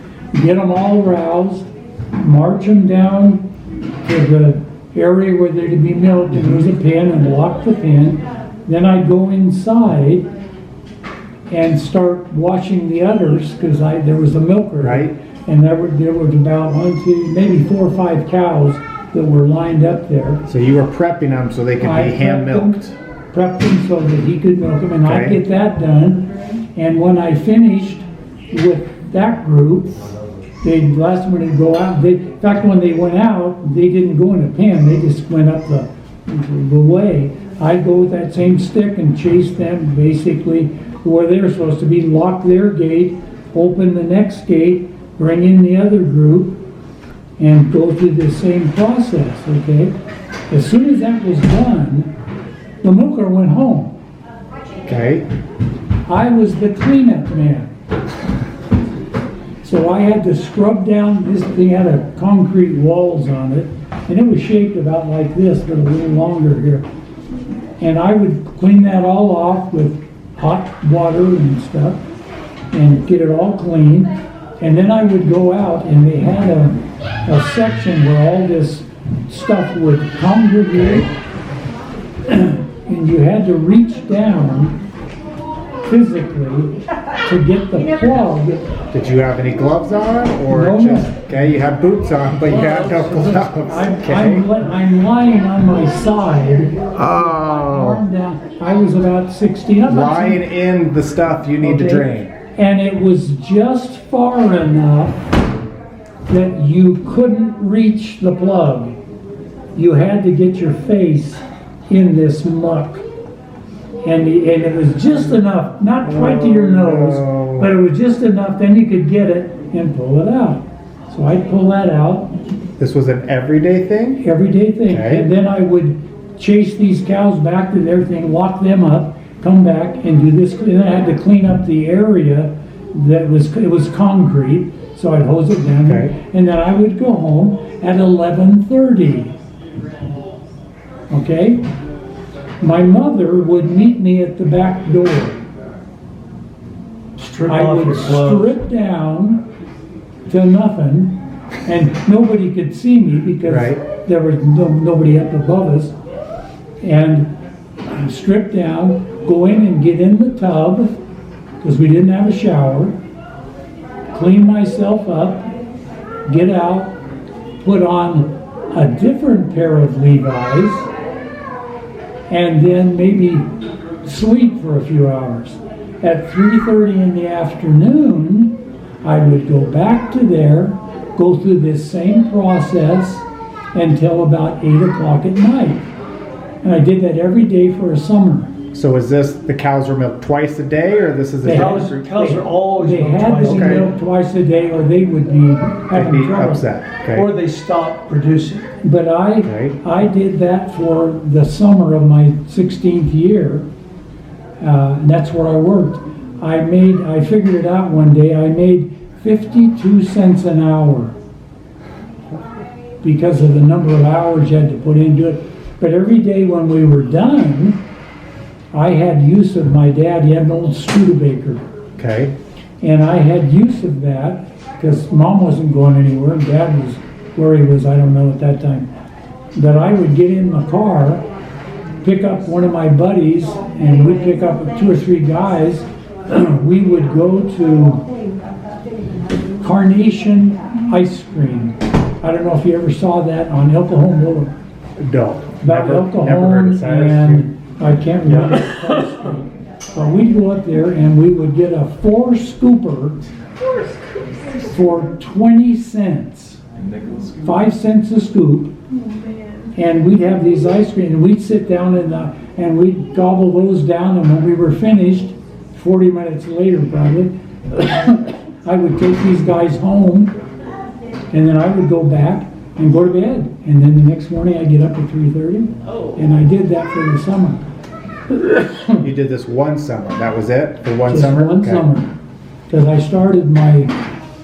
get them all roused, march them down to the area where they're to be milked, and there was a pen, and lock the pen. Then I'd go inside and start watching the udders because there was a milker. Right. And there was about 1, 2, maybe 4 or 5 cows that were lined up there. So you were prepping them so they could be hand milked. Prepped them so that he could milk them, and I'd Okay. get that done. And when I finished with that group, last one to go out. In fact, when they went out, they didn't go in a pen. They just went up the way. I'd go with that same stick and chase them basically where they were supposed to be. Lock their gate, open the next gate, bring in the other group, and go through the same process. Okay. As soon as that was done, the milker went home. Okay. I was the cleanup man. So I had to scrub down, this thing had a concrete walls on it, and it was shaped about like this, but a little longer here. And I would clean that all off with hot water and stuff, and get it all clean. And then I would go out, and they had a section where all this stuff would congregate, and you had to reach down physically to get the plug. Did you have any gloves on, or No. just okay? You had boots on, but you had no gloves. Okay. I'm lying on my side, Oh, arm down. I was about 16. I'm not lying in the stuff you need to Okay. drain. And it was just far enough that you couldn't reach the plug. You had to get your face in this muck. And it was just enough, not quite to your nose, but it was just enough, then you could get it and pull it out. So I'd pull that out, This was an everyday thing? everyday thing. Okay. And then I would chase these cows back to their thing, lock them up, come back and do this. And then I had to clean up the area it was concrete, so I'd hose it down. Okay. And then I would go home at 11:30. Okay? My mother would meet me at the back door. Strip I off would your clothes. strip down to nothing, and nobody could see me because Right. there was nobody up above us. And I'd strip down, go in and get in the tub, because we didn't have a shower, clean myself up, get out, put on a different pair of Levi's, and then maybe sleep for a few hours. At 3:30 in the afternoon, I would go back to there, go through this same process until about 8 o'clock at night. And I did that every day for a summer. So is this, the cows were milked twice a day, or this is a They different had- group? Cows are always They milked had twice to a be Okay. milked twice a day or they would be They'd having be trouble. upset, Or okay? they stop producing. But Right. I did that for the summer of my 16th year. And that's where I worked. I figured it out one day, I made 52 cents an hour because of the number of hours you had to put into it. But every day when we were done, I had use of my dad. He had an old Studebaker. Okay, And I had use of that because mom wasn't going anywhere and dad was where he was, I don't know at that time. But I would get in my car, pick up one of my buddies, and we'd pick up 2 or 3 guys. We would go to Carnation Ice Cream. I don't know if you ever saw that on El Cajon Boulevard. no. About El Never heard Cajon of that. and I can't remember the price. But we'd go up there and we would get a 4 scooper for 20 cents. 5 cents a scoop. And we'd have these ice cream and we'd sit down and we'd gobble those down, and when we were finished, 40 minutes later probably, I would take these guys home and then I would go back and go to bed. And then the next morning I'd get up at 3:30 and I did that for the summer. You did this one summer, that was it, for one Just summer? one Okay. summer. Because I started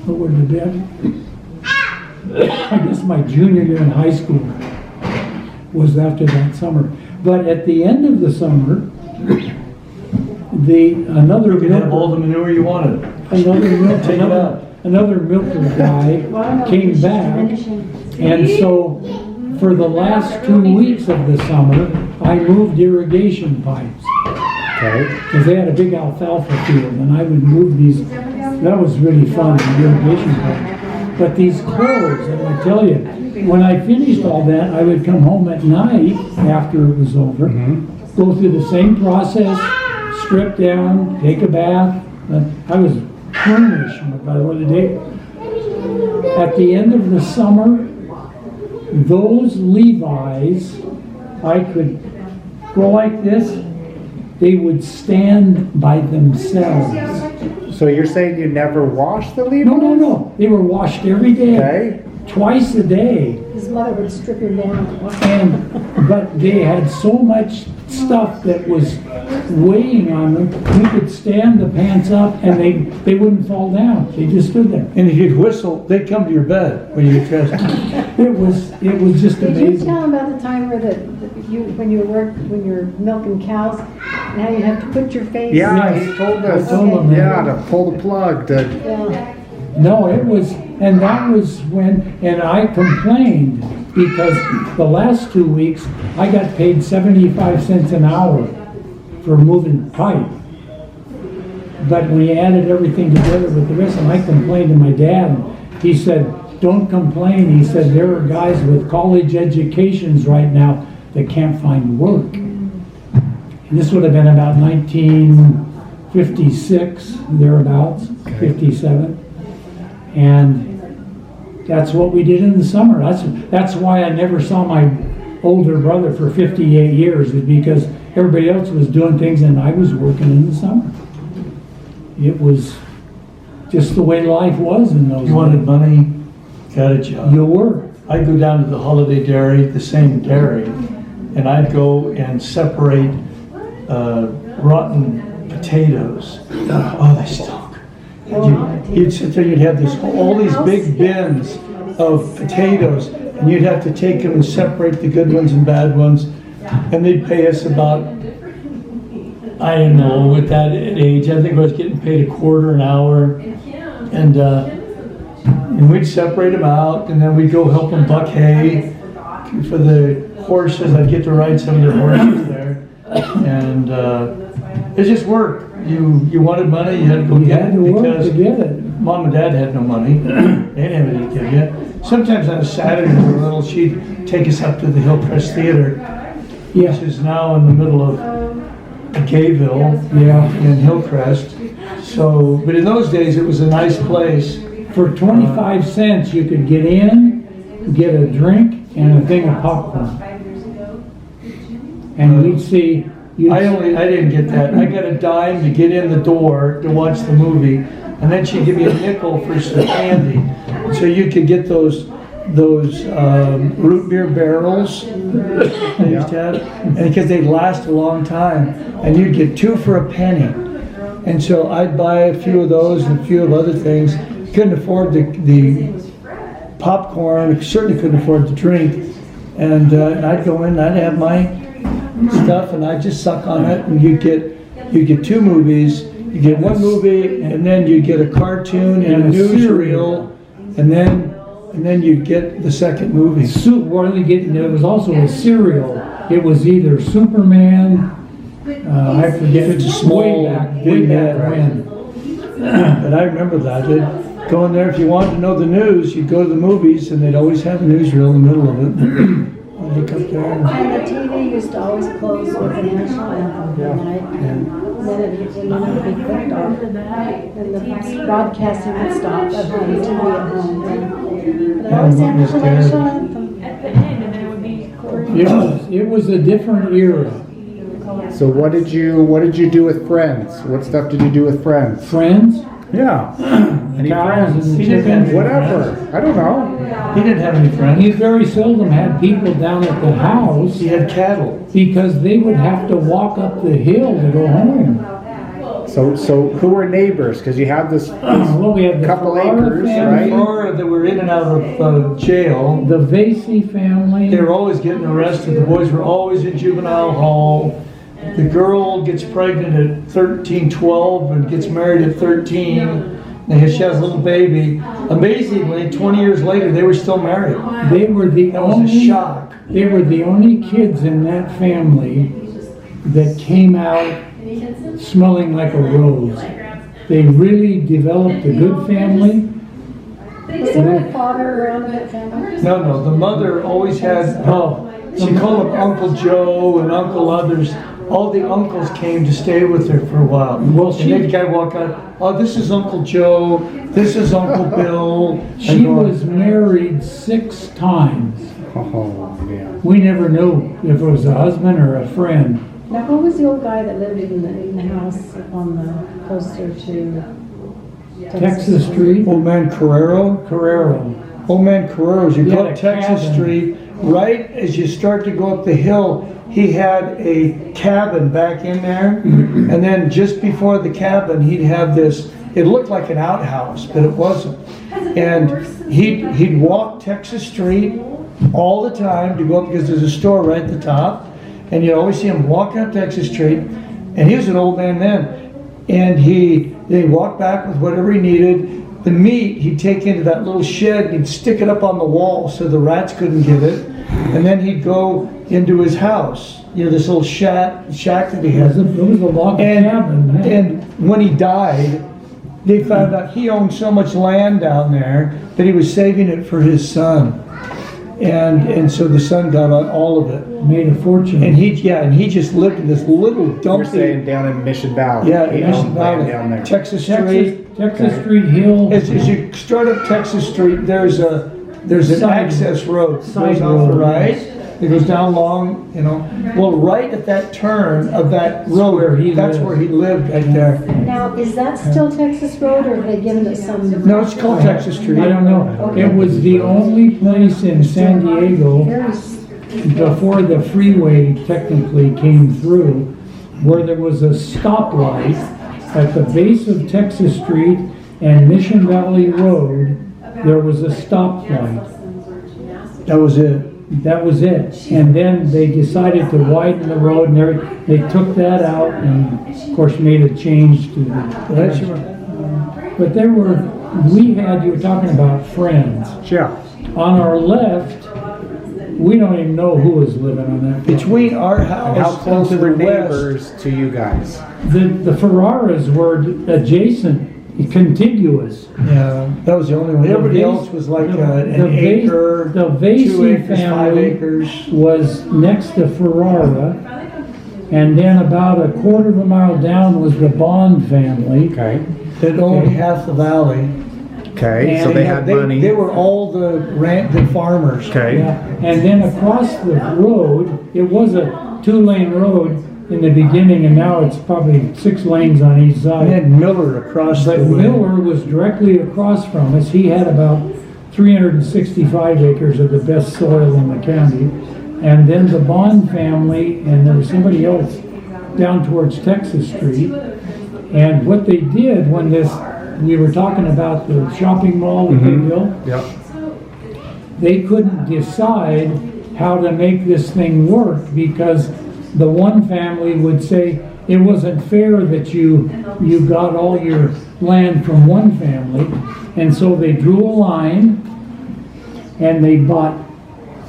what would it have been? I guess my junior year in high school was after that summer. But at the end of the summer, another You could have all milker, the manure you wanted. Take it out. another milker guy came back. And so for the last 2 weeks of the summer, I moved irrigation pipes. Okay, Because they had a big alfalfa field, and I would move these. That was really fun, the irrigation pipe. But these clothes, I'm gonna tell you, when I finished all that, I would come home at night after it was over, go through the same process, strip down, take a bath. I was furnished by the end of the day. At the end of the summer, those Levi's, I could go like this, they would stand by themselves. so you're saying you never washed the Levi's? No. They were washed every day, Okay, twice a day. His mother would strip him down. But they had so much stuff that was weighing on them. We could stand the pants up and they wouldn't fall down. They just stood there. And if you'd whistle, they'd come to your bed when you get dressed. It was just Did you amazing. tell him about the time where when you were milking cows, now you have to put your face? yeah, Yes. he told us, I told him that. yeah, to pull the plug, to, Yeah. No, it was, and that was when, and I complained because the last 2 weeks, I got paid 75 cents an hour for moving pipe. But we added everything together with the rest, and I complained to my dad. He said, don't complain. He said, there are guys with college educations right now that can't find work. And this would have been about 1956, thereabouts, 57. And that's what we did in the summer. That's why I never saw my older brother for 58 years, is because everybody else was doing things and I was working in the summer. It was just the way life was in those You wanted days. money, got a job. You were. I'd go down to the Holiday Dairy, the same dairy, and I'd go and separate rotten potatoes. Oh, they stunk. You'd sit there, you'd have all these big bins of potatoes, and you'd have to take them and separate the good ones and bad ones, and they'd pay us about, I don't know, at that age, I think I was getting paid $0.25 an hour, and we'd separate them out, and then we'd go help them buck hay for the horses. I'd get to ride some of their horses there, and it just worked. You wanted money, you had to go get it because Mom and Dad had no money. They didn't have anything to give you. Sometimes on a Saturday, we were little, she'd take us up to the Hillcrest Theater, which is now in the middle of Gayville, in Hillcrest. So, but in those days, it was a nice place. For 25 cents, you could get in, get a drink, and a thing of popcorn. And we'd see. I didn't get that. I got a dime to get in the door to watch the movie, and then she'd give me a nickel for some candy. So you could get those root beer barrels they used to have, and because they'd last a long time, and you'd get 2 for a penny. And so I'd buy a few of those and a few of other things. Couldn't afford the popcorn. Certainly couldn't afford the drink. And I'd go in, and I'd have my stuff, and I'd just suck on it. And you'd get 2 movies. You get 1 movie, and then you get a cartoon and a newsreel, and then you get the second movie. There was also a cereal. It was either Superman. I forget. It's a small, way back when. But I remember that. Go in there, if you wanted to know the news, you'd go to the movies, and they'd always have a newsreel in the middle of it. I'd look up there. And the TV used to always close with the national anthem at night, and then it would be clicked off, and the broadcasting would stop at home, the TV at home. But it always had the national anthem. It was a different era. So what did you do with friends? What stuff did you do with friends? Friends? Yeah. Any Cows friends? and He didn't have Whatever. I don't know. He didn't have any friends. He very seldom had people down at the house He had cattle. because they would have to walk up the hill to go home. So who were neighbors? Because you have this Well, we had the couple Ferrara acres, family, right? That were in and out of jail. the Vasey family. They were always getting arrested. The boys were always in juvenile hall. The girl gets pregnant at 13, 12 and gets married at 13. And she has a little baby. Amazingly, 20 years later, they were still married. They were the That was only. a shock. They were the only kids in that family that came out smelling like a rose. They really developed a good family. Was there a father around in that family? No, the mother always had, she called him Uncle Joe and Uncle others. All the uncles came to stay with her for a while. Well, and then the guy walked out, oh, this is Uncle Joe, this is Uncle Bill. She was married 6 times. Oh, yeah. We never knew if it was a husband or a friend. Now, who was the old guy that lived in the house on the closer to Texas Street. Old man Carrero. Old man Carrero, as you He go had up a Texas cabin. Street, right as you start to go up the hill, he had a cabin back in there. And then just before the cabin, he'd have this, it looked like an outhouse, but it wasn't. And he'd walk Texas Street all the time to go up, because there's a store right at the top. And you always see him walk up Texas Street. And he was an old man then. And they'd walk back with whatever he needed. The meat he'd take into that little shed and he'd stick it up on the wall so the rats couldn't get it. And then he'd go into his house, this little shack that he had. It was a log cabin. Yeah. And when he died, they found out he owned so much land down there that he was saving it for his son. And so the son got all of it. Made a fortune. And he just lived in this little You're dumpy. saying down in Mission Valley. Yeah, He Mission owned land Valley, down there. Texas Street. Texas Street Hill. As you start up Texas Street, there's an Side- access road that side goes off the road, right, yes. It goes down long, you know. Well, right at that turn of that road, that's where he lived right there. Now, is that still Texas Road, or have they given it some? No, it's called Texas Street. I don't know. It was the only place in San Diego Very before the freeway technically came through where there was a stoplight at the base of Texas Street and Mission Valley Road. There was a stoplight. That was it. That was it. And then they decided to widen the road and they took that out and of course made a change to That's the. your, But you were talking about friends. Yeah. On our left, we don't even know who was living on that. between our And how house close and to were the west. neighbors to you guys? The Ferraras were adjacent, contiguous. Yeah, that was the only one. Everybody else was like an acre, The 2 Vasey acres, 5 family acres. was next to Ferrara. And then about a quarter of a mile down was the Bond family. Okay. That owned half the valley. Okay, so And they had money. They were all the farmers. Okay. Yeah. And then across the road, it was a 2-lane road in the beginning, and now it's probably 6 lanes on each And side. then Miller across But the way. Miller was directly across from us. He had about 365 acres of the best soil in the county. And then the Bond family, and there was somebody else down towards Texas Street. And what they did when we were talking about the shopping mall that they built, Yep. they couldn't decide how to make this thing work because the one family would say it wasn't fair that you got all your land from one family. And so they drew a line and they bought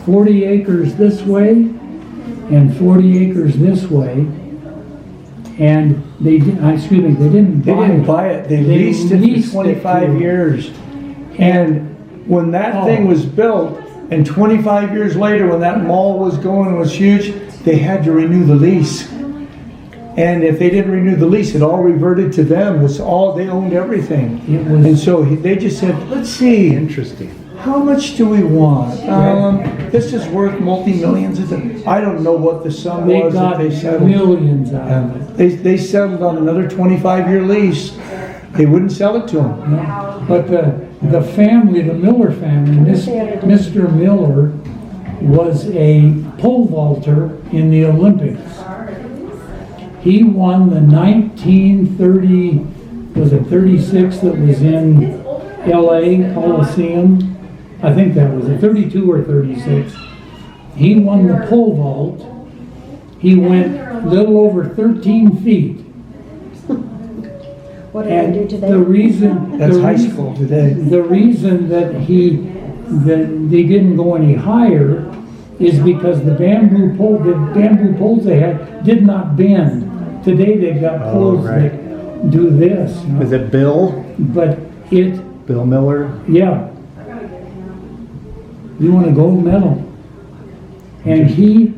40 acres this way and 40 acres this way. And they didn't buy it. They leased it for 25 years. And when that thing was built, and 25 years later, when that mall was going, was huge, they had to renew the lease. And if they didn't renew the lease, it all reverted to them. It's all, they owned everything. And so they just said, let's see, Interesting. how much do we want? This is worth multi-millions. I don't know what the sum They was that got they settled. millions out of it. They settled on another 25-year lease. They wouldn't sell it to them. But the family, the Miller family, Mr. Miller was a pole vaulter in the Olympics. He won the 1930, was it 36 that was in LA Coliseum? I think that was it, 32 or 36. He won the pole vault. He went a little over 13 feet. What did they do And today? the reason That's the high reason- school today. The reason that they didn't go any higher is because the bamboo poles they had did not bend. Today they've got poles right. that do this, you know. Is it Bill? But Bill Miller? yeah. You want to gold medal. And he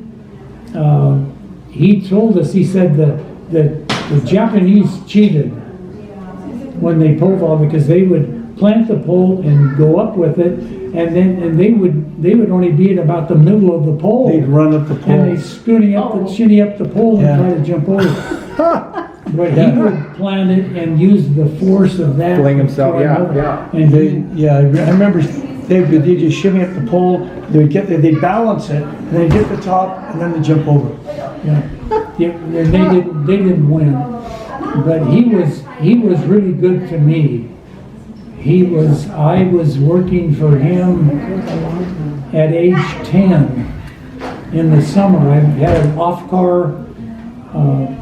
told us, he said that the Japanese cheated when they pole vault because they would plant the pole and go up with it, and they would only be at about the middle of the pole. They'd run up the And pole. they shinny up the pole and Yeah. try to jump over. But he would plant it and use the force of that. Fling himself, to throw it yeah, over. yeah. And I remember they just shimmy up the pole. They'd get there, they'd balance it, and they'd hit the top, and then they'd jump over. yeah, and they didn't win. But he was really good to me. I was working for him at age 10 in the summer. I had an off-car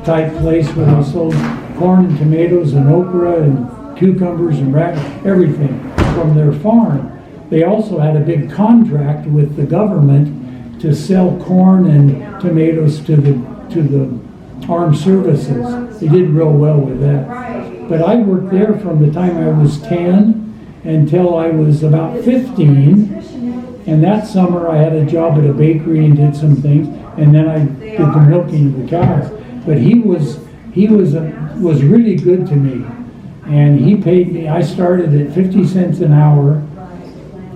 type place where I sold corn and tomatoes and okra and cucumbers and everything from their farm. They also had a big contract with the government to sell corn and tomatoes to the armed services. They did real well with that. But I worked there from the time I was 10 until I was about 15. And that summer I had a job at a bakery and did some things. And then I did the milking of the cows. But he was really good to me. And he paid me, I started at 50 cents an hour.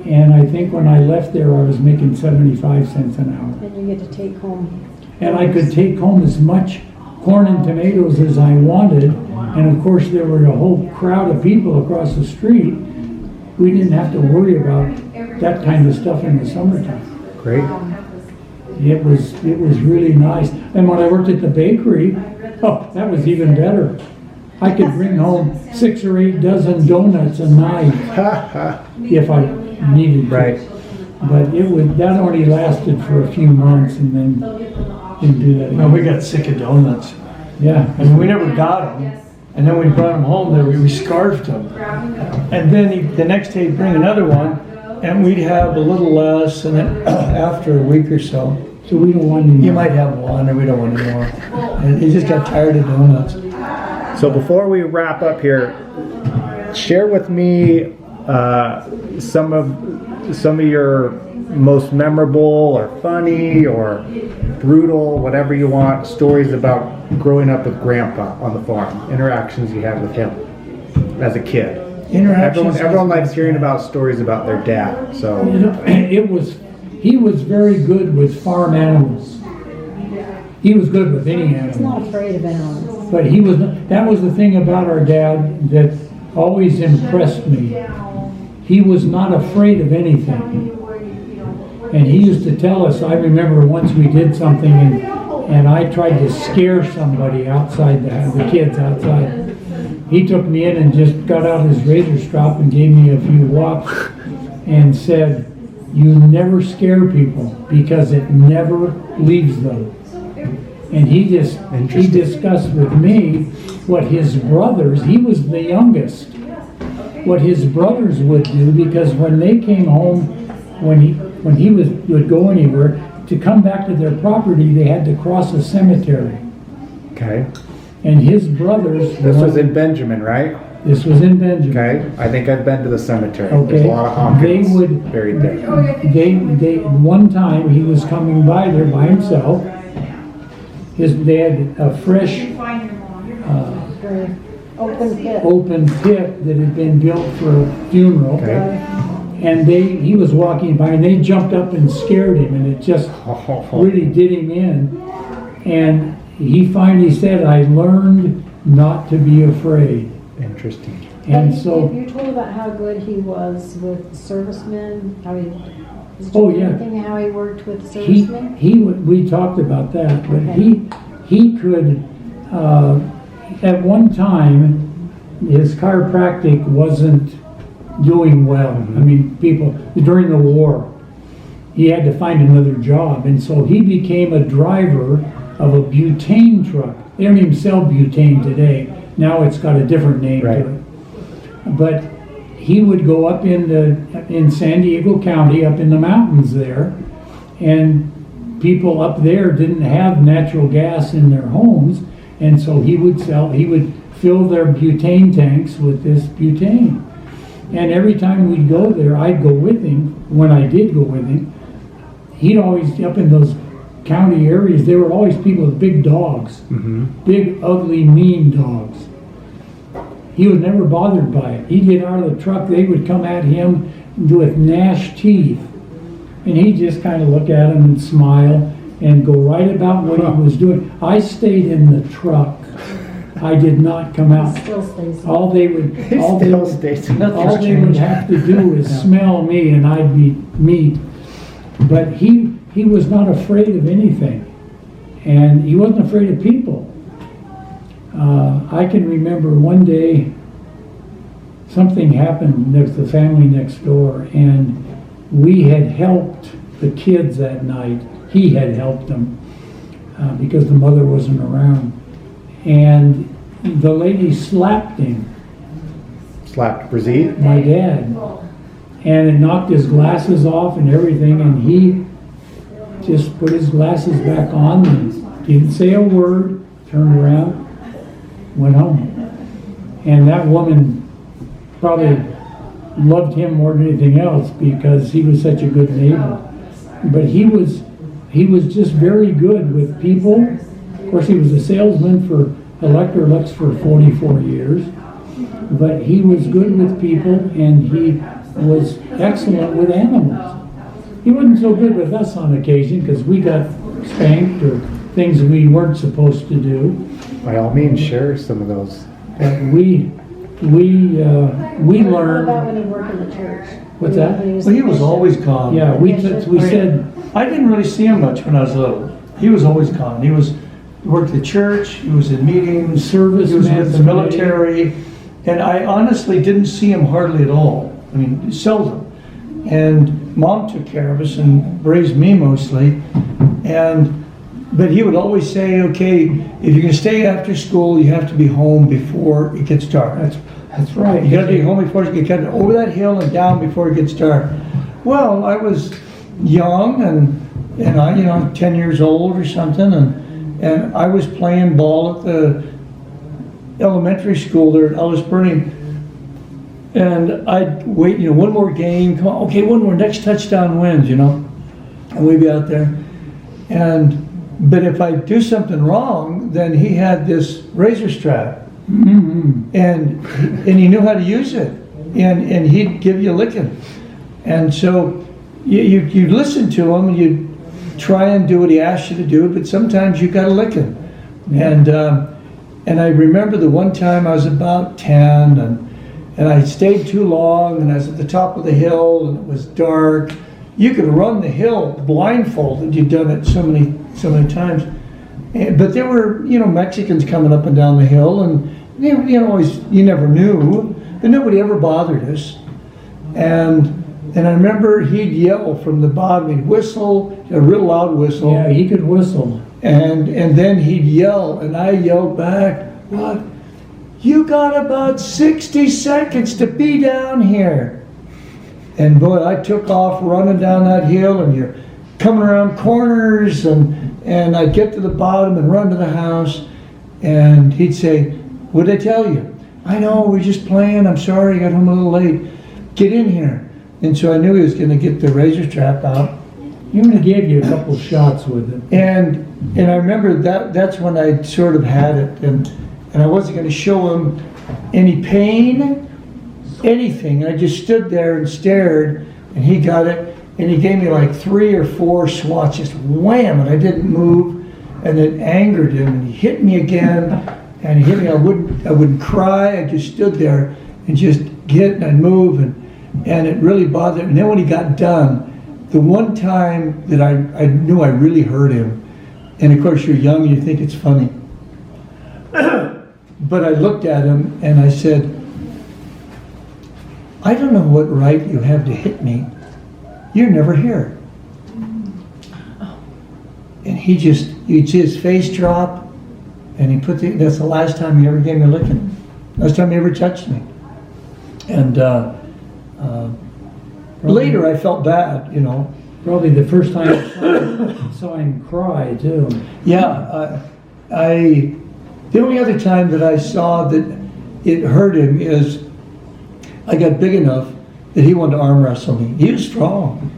And I think when I left there, I was making 75 cents an hour. And you get to take home. And I could take home as much corn and tomatoes as I wanted. And of course, there were a whole crowd of people across the street. We didn't have to worry about that kind of stuff in the summertime. Great. It was really nice. And when I worked at the bakery, oh, that was even better. I could bring home 6 or 8 dozen donuts a night if I needed to. Right. But that only lasted for a few months and then didn't do that No, again. we got sick of donuts. Yeah. I mean, we never got them. And then we brought them home, we scarfed them. And then the next day he'd bring another one, and we'd have a little less, and then after a week or so, So we don't want any you might have one, or we don't want any more. And he just got tired of donuts. So before we wrap up here, share with me some of your most memorable or funny or brutal, whatever you want, stories about growing up with Grandpa on the farm, interactions you had with him as a kid. Everyone likes hearing about stories about their dad. So he was very good with farm animals. He was good with any He's not animal. afraid of animals. But that was the thing about our dad that always impressed me. He was not afraid of anything. And he used to tell us, I remember once we did something and I tried to scare somebody outside, the kids outside. He took me in and just got out his razor strop and gave me a few whops and said, "You never scare people because it never leaves them." And he discussed with me what his brothers, he was the youngest, what his brothers would do, because when they came home, when he would go anywhere, to come back to their property, they had to cross a cemetery. Okay. And his brothers... This was in Benjamin, right? This was in Benjamin. Okay. I think I've been to the cemetery. Okay. There's a lot of Hawkins They would- buried there. They one time he was coming by there by himself. They had a fresh Very open pit. open pit that had been built for a funeral. Okay. And he was walking by and they jumped up and scared him, and it just really did him in. And he finally said, "I learned not to be afraid." Interesting. And so, You're told about how good he was with servicemen, how he, Oh, yeah. anything, how he worked with servicemen? we talked about that, but Okay. he could, at one time, his chiropractic wasn't doing well. I mean, during the war, he had to find another job, and so he became a driver of a butane truck. They don't even sell butane today. Now it's got a different name Right. to it. But he would go up in San Diego County, up in the mountains there, and people up there didn't have natural gas in their homes, and so he would fill their butane tanks with this butane. And every time we'd go there, I'd go with him. When I did go with him, he'd always, up in those county areas, there were always people with big dogs, big, ugly, mean dogs. He was never bothered by it. He'd get out of the truck, they would come at him with gnashed teeth. And he'd just kind of look at them and smile and go right about what he was doing. I stayed in the truck. I did not come out. Still stays. All they would Still stays in the all they would have to do is smell me and I'd be meat. But he was not afraid of anything. And he wasn't afraid of people. I can remember one day something happened with the family next door, and we had helped the kids that night. He had helped them because the mother wasn't around. And the lady slapped him, Slapped Brazil. my dad, and it knocked his glasses off and everything, and he just put his glasses back on and didn't say a word, turned around, went home. And that woman probably loved him more than anything else because he was such a good neighbor. But he was just very good with people. Of course, he was a salesman for Electrolux for 44 years. But he was good with people, and was excellent with animals. He wasn't so good with us on occasion because we got spanked or things that we weren't supposed to do. By all means, share some of those. But we What learned. about when he worked in the church? What's that? When Well, he was always calm. Yeah, we said, I didn't really see him much when I was little. He was always calm. He worked at the church, he was in meetings, Service he was man with the for me. military, and I honestly didn't see him hardly at all. I mean, seldom. And Mom took care of us and raised me mostly. But he would always say, okay, if you're gonna stay after school, you have to be home before it gets dark. that's right. You gotta be home before you get over that hill and down before it gets dark. Well, I was young and I, 10 years old or something, and I was playing ball at the elementary school there at Ellis Burning. And I'd wait, one more game, come on, okay, one more, next touchdown wins, and we'd be out there. But if I do something wrong, then he had this razor strap. And he knew how to use it, and he'd give you a licking. And so you listen to him, and you try and do what he asked you to do, but sometimes you got a licking. And I remember the one time I was about 10, and I stayed too long, and I was at the top of the hill, and it was dark. You could run the hill blindfolded. You'd done it so many times. But there were, Mexicans coming up and down the hill, and you never knew, but nobody ever bothered us. And I remember he'd yell from the bottom. He'd whistle, a real loud whistle. Yeah, he could whistle. And then he'd yell, and I yelled back, "What? You got about 60 seconds to be down here." And boy, I took off running down that hill, and you're coming around corners, and I'd get to the bottom and run to the house, and he'd say, "What'd I tell you?" "I know, we're just playing. I'm sorry, I got home a little late. Get in here." And so I knew he was going to get the razor strap out. He only gave you a couple shots with it. And I remember that's when I sort of had it, and I wasn't going to show him any pain, anything. I just stood there and stared, and he got it, and he gave me like 3 or 4 swats, just wham, and I didn't move, and it angered him, and he hit me again, and he hit me. I wouldn't cry. I just stood there and just get, and I'd move, and it really bothered me. And then when he got done, the one time that I knew I really hurt him, and of course you're young and you think it's funny, but I looked at him and I said, "I don't know what right you have to hit me. You're never here." And you'd see his face drop, and that's the last time he ever gave me a licking. Last time he ever touched me. And later I felt bad, Probably the first time I saw him cry, too. Yeah, the only other time that I saw that it hurt him is I got big enough that he wanted to arm wrestle me. He was strong,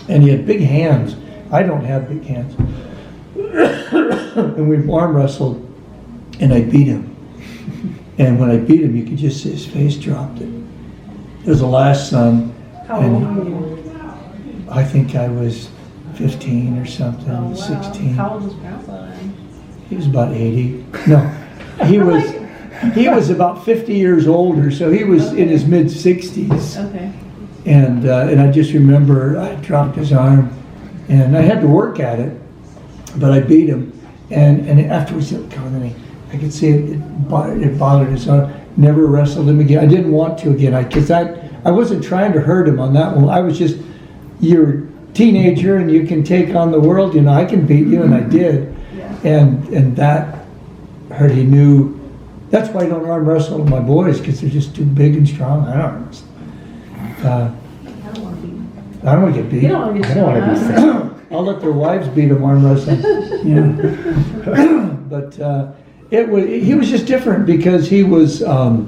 and he had big hands. I don't have big hands. And we arm wrestled, and I beat him. And when I beat him, you could just see his face dropped. It was the last son. How old were you? I think I was 15 or something, Oh, wow. 16. How old was Grandpa then? He was about 80. No, he was about 50 years older, so he was in his mid-60s. Okay. And I just remember I dropped his arm, and I had to work at it, but I beat him. And afterwards, I could see it bothered his arm. Never wrestled him again. I didn't want to again, because I wasn't trying to hurt him on that one. I was just, you're a teenager and you can take on the world, I can beat you, and I did. Yeah. And that hurt. He knew. That's why I don't arm wrestle with my boys, because they're just too big and strong. I don't arm wrestle. I don't want to get beat. You don't want to get I don't want to be sick. I'll let their wives beat them arm wrestling. Yeah. But he was just different because he was, Well,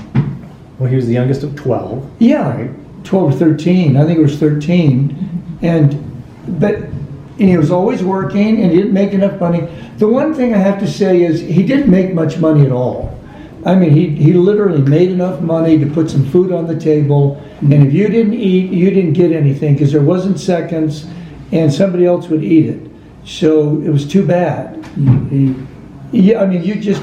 he was the youngest of 12. yeah, Right. 12 or 13. I think it was 13. And he was always working, and he didn't make enough money. The one thing I have to say is he didn't make much money at all. I mean, he literally made enough money to put some food on the table, and if you didn't eat, you didn't get anything, because there wasn't seconds, and somebody else would eat it. So it was too bad. Yeah, I mean, you just,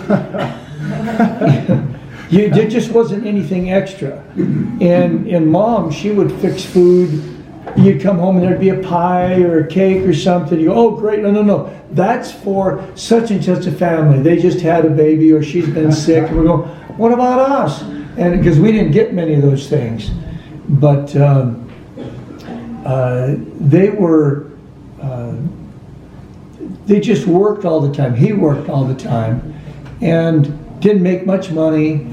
there just wasn't anything extra. And Mom, she would fix food. You'd come home and there'd be a pie or a cake or something. You go, oh, great. No. That's for such and such a family. They just had a baby or she's been sick. And we go, what about us? And because we didn't get many of those things. But they just worked all the time. He worked all the time and didn't make much money.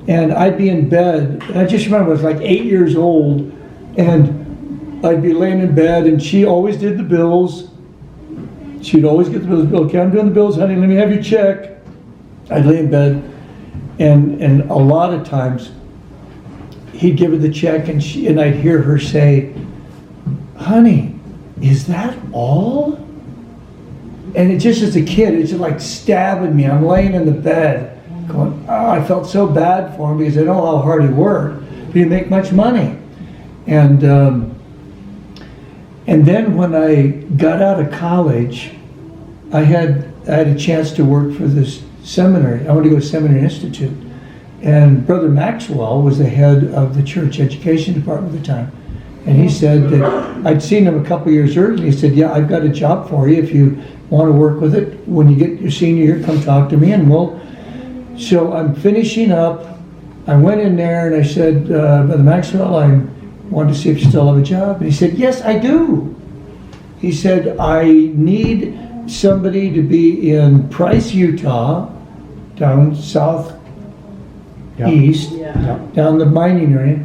And I'd be in bed. And I just remember I was like 8 years old, and I'd be laying in bed, and she always did the bills. She'd always get the bills. Okay, I'm doing the bills, honey. Let me have your check. I'd lay in bed, and a lot of times he'd give her the check, and I'd hear her say, honey, is that all? And it just, as a kid, it's just like stabbing me. I'm laying in the bed going, oh, I felt so bad for him because I know how hard he worked, but he didn't make much money. And then when I got out of college, I had a chance to work for this seminary. I wanted to go to Seminary Institute. And Brother Maxwell was the head of the church education department at the time. And he said that I'd seen him a couple years earlier. He said, yeah, I've got a job for you if you want to work with it. When you get your senior year, come talk to me and we'll. So I'm finishing up. I went in there and I said, Brother Maxwell, I wanted to see if you still have a job. And he said, yes, I do. He said, I need somebody to be in Price, Utah, down southeast, down the mining area.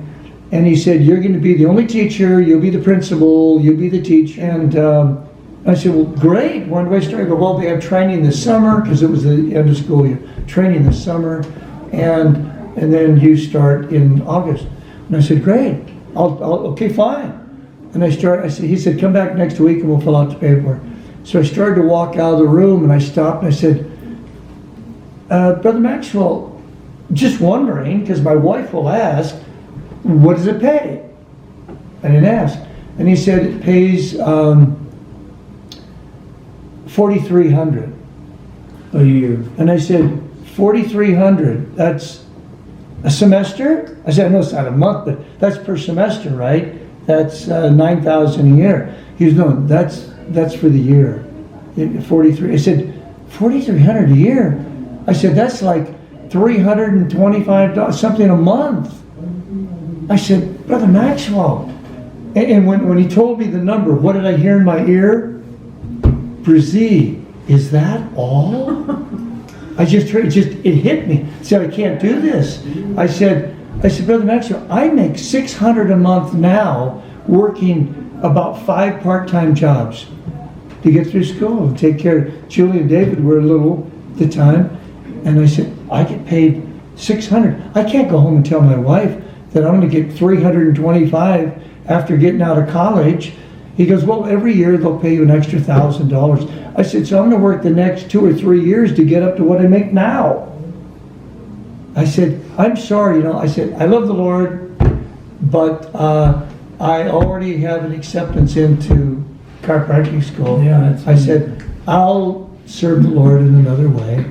And he said, you're going to be the only teacher, you'll be the principal, you'll be the teacher. And I said, well, great, when do I start? I go, well, they have training this summer, because it was the end of school year, training this summer, and then you start in August. And I said, great, I'll okay, fine. And he said, come back next week and we'll fill out the paperwork. So I started to walk out of the room, and I stopped and I said, Brother Maxwell, just wondering, because my wife will ask, what does it pay? I didn't ask. And he said, it pays $4,300 a year. And I said, $4,300, that's a semester? I said, no, it's not a month, but that's per semester, right? That's $9,000 a year. He goes, no, that's for the year. 43. I said, $4,300 a year? I said, that's like $325, something a month. I said, Brother Maxwell. And when he told me the number, what did I hear in my ear? Brazil, is that all? I just heard, it hit me. I said, I can't do this. I said, Brother Maxwell, I make $600 a month now working about 5 part-time jobs to get through school and take care of Julie and David were little at the time. And I said, I get paid $600. I can't go home and tell my wife that I'm going to get $325 after getting out of college. He goes, well, every year they'll pay you an extra $1,000. I said, so I'm going to work the next 2 or 3 years to get up to what I make now. I said, I'm sorry, I said, I love the Lord, but I already have an acceptance into chiropractic school. Yeah, I said, I'll serve the Lord in another way.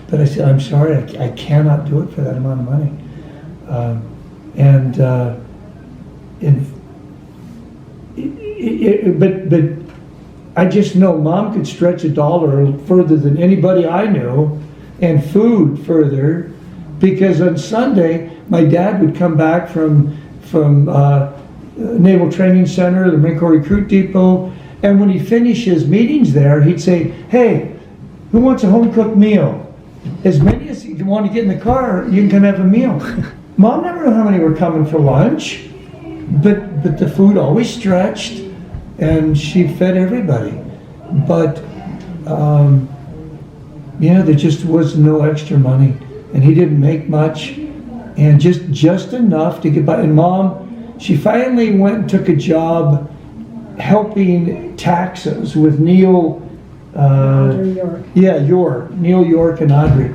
But I said, I'm sorry, I cannot do it for that amount of money. But I just know Mom could stretch $1 further than anybody I knew, and food further, because on Sunday my dad would come back from Naval Training Center, the Marine Corps Recruit Depot, and when he finished his meetings there, he'd say, hey, who wants a home-cooked meal? As many as you want to get in the car, you can come have a meal. Mom never knew how many were coming for lunch, but the food always stretched, and she fed everybody. But there just was no extra money, and he didn't make much, and just enough to get by. And Mom, she finally went and took a job helping taxes with Neil. York. Yeah, York. Neil York and Audrey.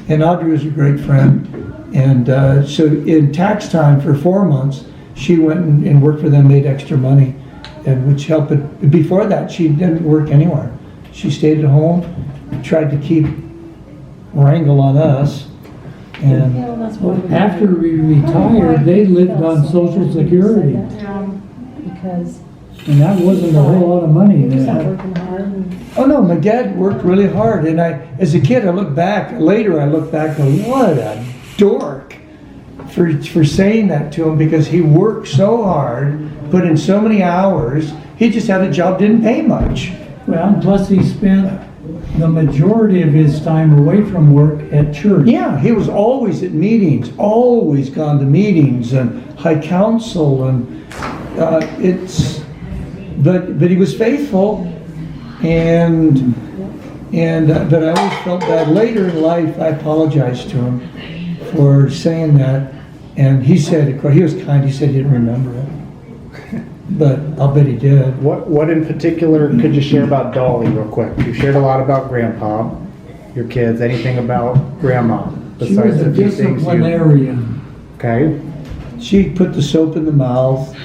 And Audrey was a great friend. And so in tax time for 4 months, she went and worked for them, made extra money, and which helped. But before that, she didn't work anywhere. She stayed at home, tried to keep wrangle on us. And Yeah, that's why we- After we retired, they lived on Social Security, Because and that wasn't a whole lot of money we start then. working hard and oh no, my dad worked really hard, and as a kid, I look back and what a dork for saying that to him, because he worked so hard, put in so many hours. He just had a job, didn't pay much. Well, and plus he spent the majority of his time away from work at church. Yeah, he was always at meetings, always gone to meetings and high council, and but he was faithful, and but I always felt bad. Later in life, I apologized to him for saying that, and he said, he was kind, he said he didn't remember it, but I'll bet he did. What in particular could you share about Dolly real quick? You shared a lot about Grandpa, your kids, anything about Grandma? She was a disciplinarian. Okay, She put the soap in the mouth,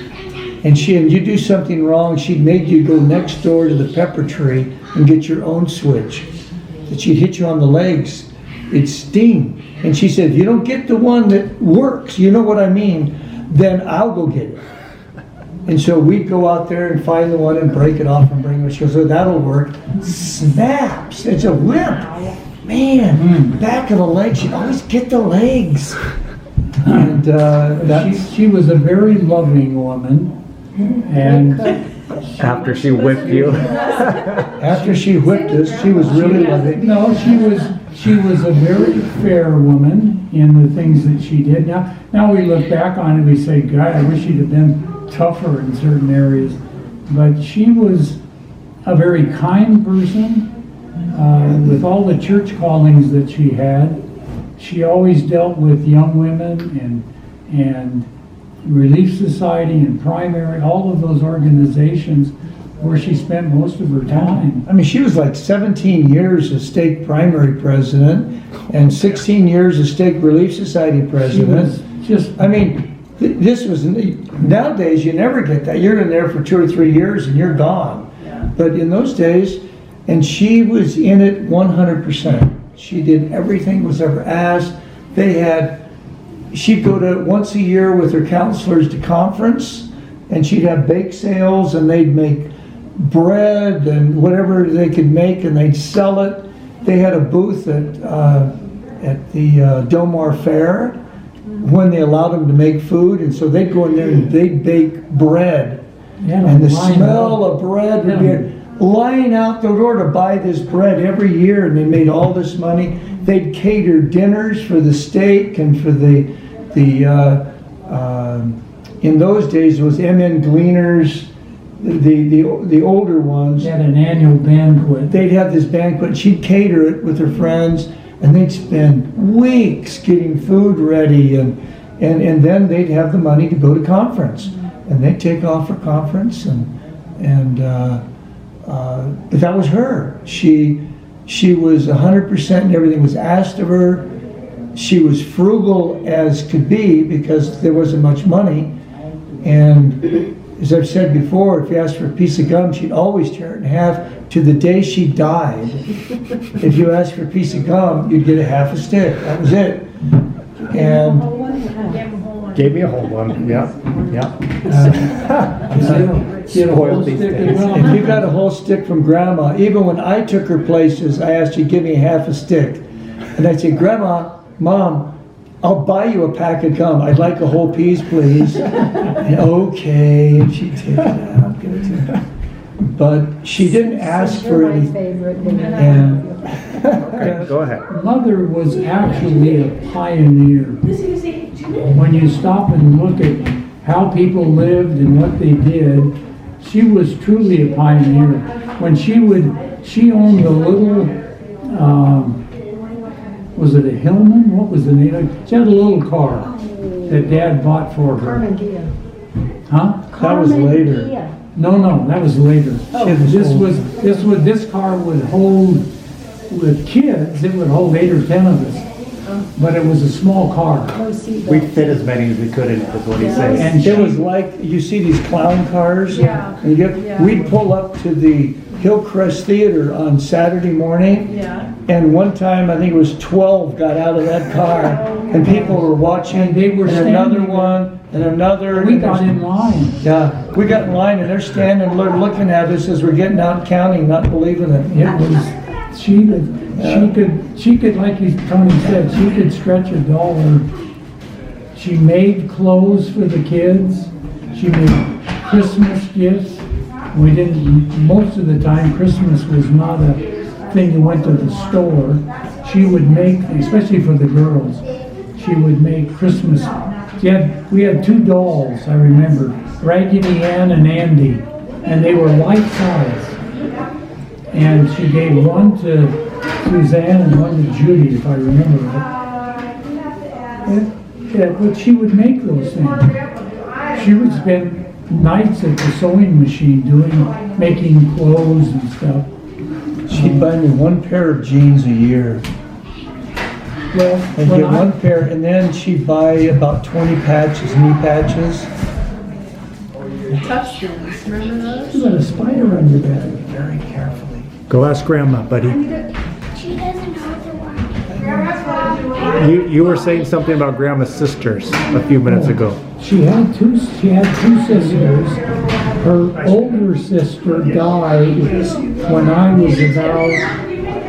and you do something wrong, she'd make you go next door to the pepper tree and get your own switch. That she'd hit you on the legs, it'd sting. And she said, if you don't get the one that works, you know what I mean, then I'll go get it. And so we'd go out there and find the one and break it off and bring it. She goes, oh, that'll work. Snaps, it's a whip. Man, back of the leg, she'd always get the legs. And She was a very loving woman, and after she whipped you. after she whipped us, she was really loving. no, she was a very fair woman in the things that she did. Now we look back on it, we say, God, I wish she'd have been tougher in certain areas. But she was a very kind person. With all the church callings that she had, she always dealt with young women and Relief Society and Primary, all of those organizations where she spent most of her time. I mean, she was like 17 years as stake primary president and 16 years as stake Relief Society She president. was just, I mean, this was, nowadays you never get that. You're in there for 2 or 3 years and you're gone. But in those days, and she was in it 100%. She did everything was ever asked. She'd go to once a year with her counselors to conference, and she'd have bake sales, and they'd make bread and whatever they could make, and they'd sell it. They had a booth at the Domar Fair when they allowed them to make food, and so they'd go in there and they'd bake bread, and the smell of bread would be lying out the door to buy this bread every year, and they made all this money. They'd cater dinners for the stake and for in those days it was MN Gleaners, the older ones. had an annual banquet. They'd have this banquet, she'd cater it with her friends, and they'd spend weeks getting food ready, and then they'd have the money to go to conference, and they'd take off for conference, but that was her. She was 100%, and everything was asked of her. She was frugal as could be because there wasn't much money. And as I've said before, if you asked for a piece of gum, she'd always tear it in half to the day she died. If you asked for a piece of gum, you'd get a half a stick. That was it. And Gave me a whole one, yeah. Get a whole Spoiled these stick days. of gum. if you got a whole stick from Grandma, even when I took her places, I asked her, give me half a stick. And I'd say, Grandma, Mom, I'll buy you a pack of gum. I'd like a whole piece, please. And okay, and she'd take it out, give it to me. But she didn't ask for You're my any. favorite. And Okay, go ahead. Mother was actually a pioneer. When you stop and look at how people lived and what they did, she was truly a pioneer. When she owned a little, was it a Hillman? What was the name of it? She had a little car that Dad bought for her. Carmen Dia. Huh? that was later. No, that was later. This car would hold, with kids, it would hold 8 or 10 of us. but it was a small car. No seatbelt. We fit as many as we could in it, is what he's saying. And it was like, you see these clown cars? Yeah. And you get, Yeah. we'd pull up to the Hillcrest Theater on Saturday morning, Yeah. and one time, I think it was 12 got out of that car, and people were watching, And they were and another standing there. one, and another. We and got in line. Yeah, we got in line, and they're standing, looking at us as we're getting out counting, not believing it. It was, she could, like Tony said, she could stretch a dollar. She made clothes for the kids. She made Christmas gifts. We didn't, most of the time, Christmas was not a thing you went to the store. She would make, especially for the girls, she would make Christmas. We had two dolls, I remember, Raggedy Ann and Andy, and they were life size. And she gave one to Suzanne and one to Judy, if I remember right. But she would make those things. She would spend nights at the sewing machine making clothes and stuff. She'd buy me one pair of jeans a year. Well, I'd when get one pair, and then she'd buy about 20 patches, knee patches. Touchstones, remember those? you got a spider on your bed. Very carefully. Go ask Grandma, buddy. She doesn't know the word. You were saying something about Grandma's sisters a few minutes ago. She had two sisters. Her older sister died when I was about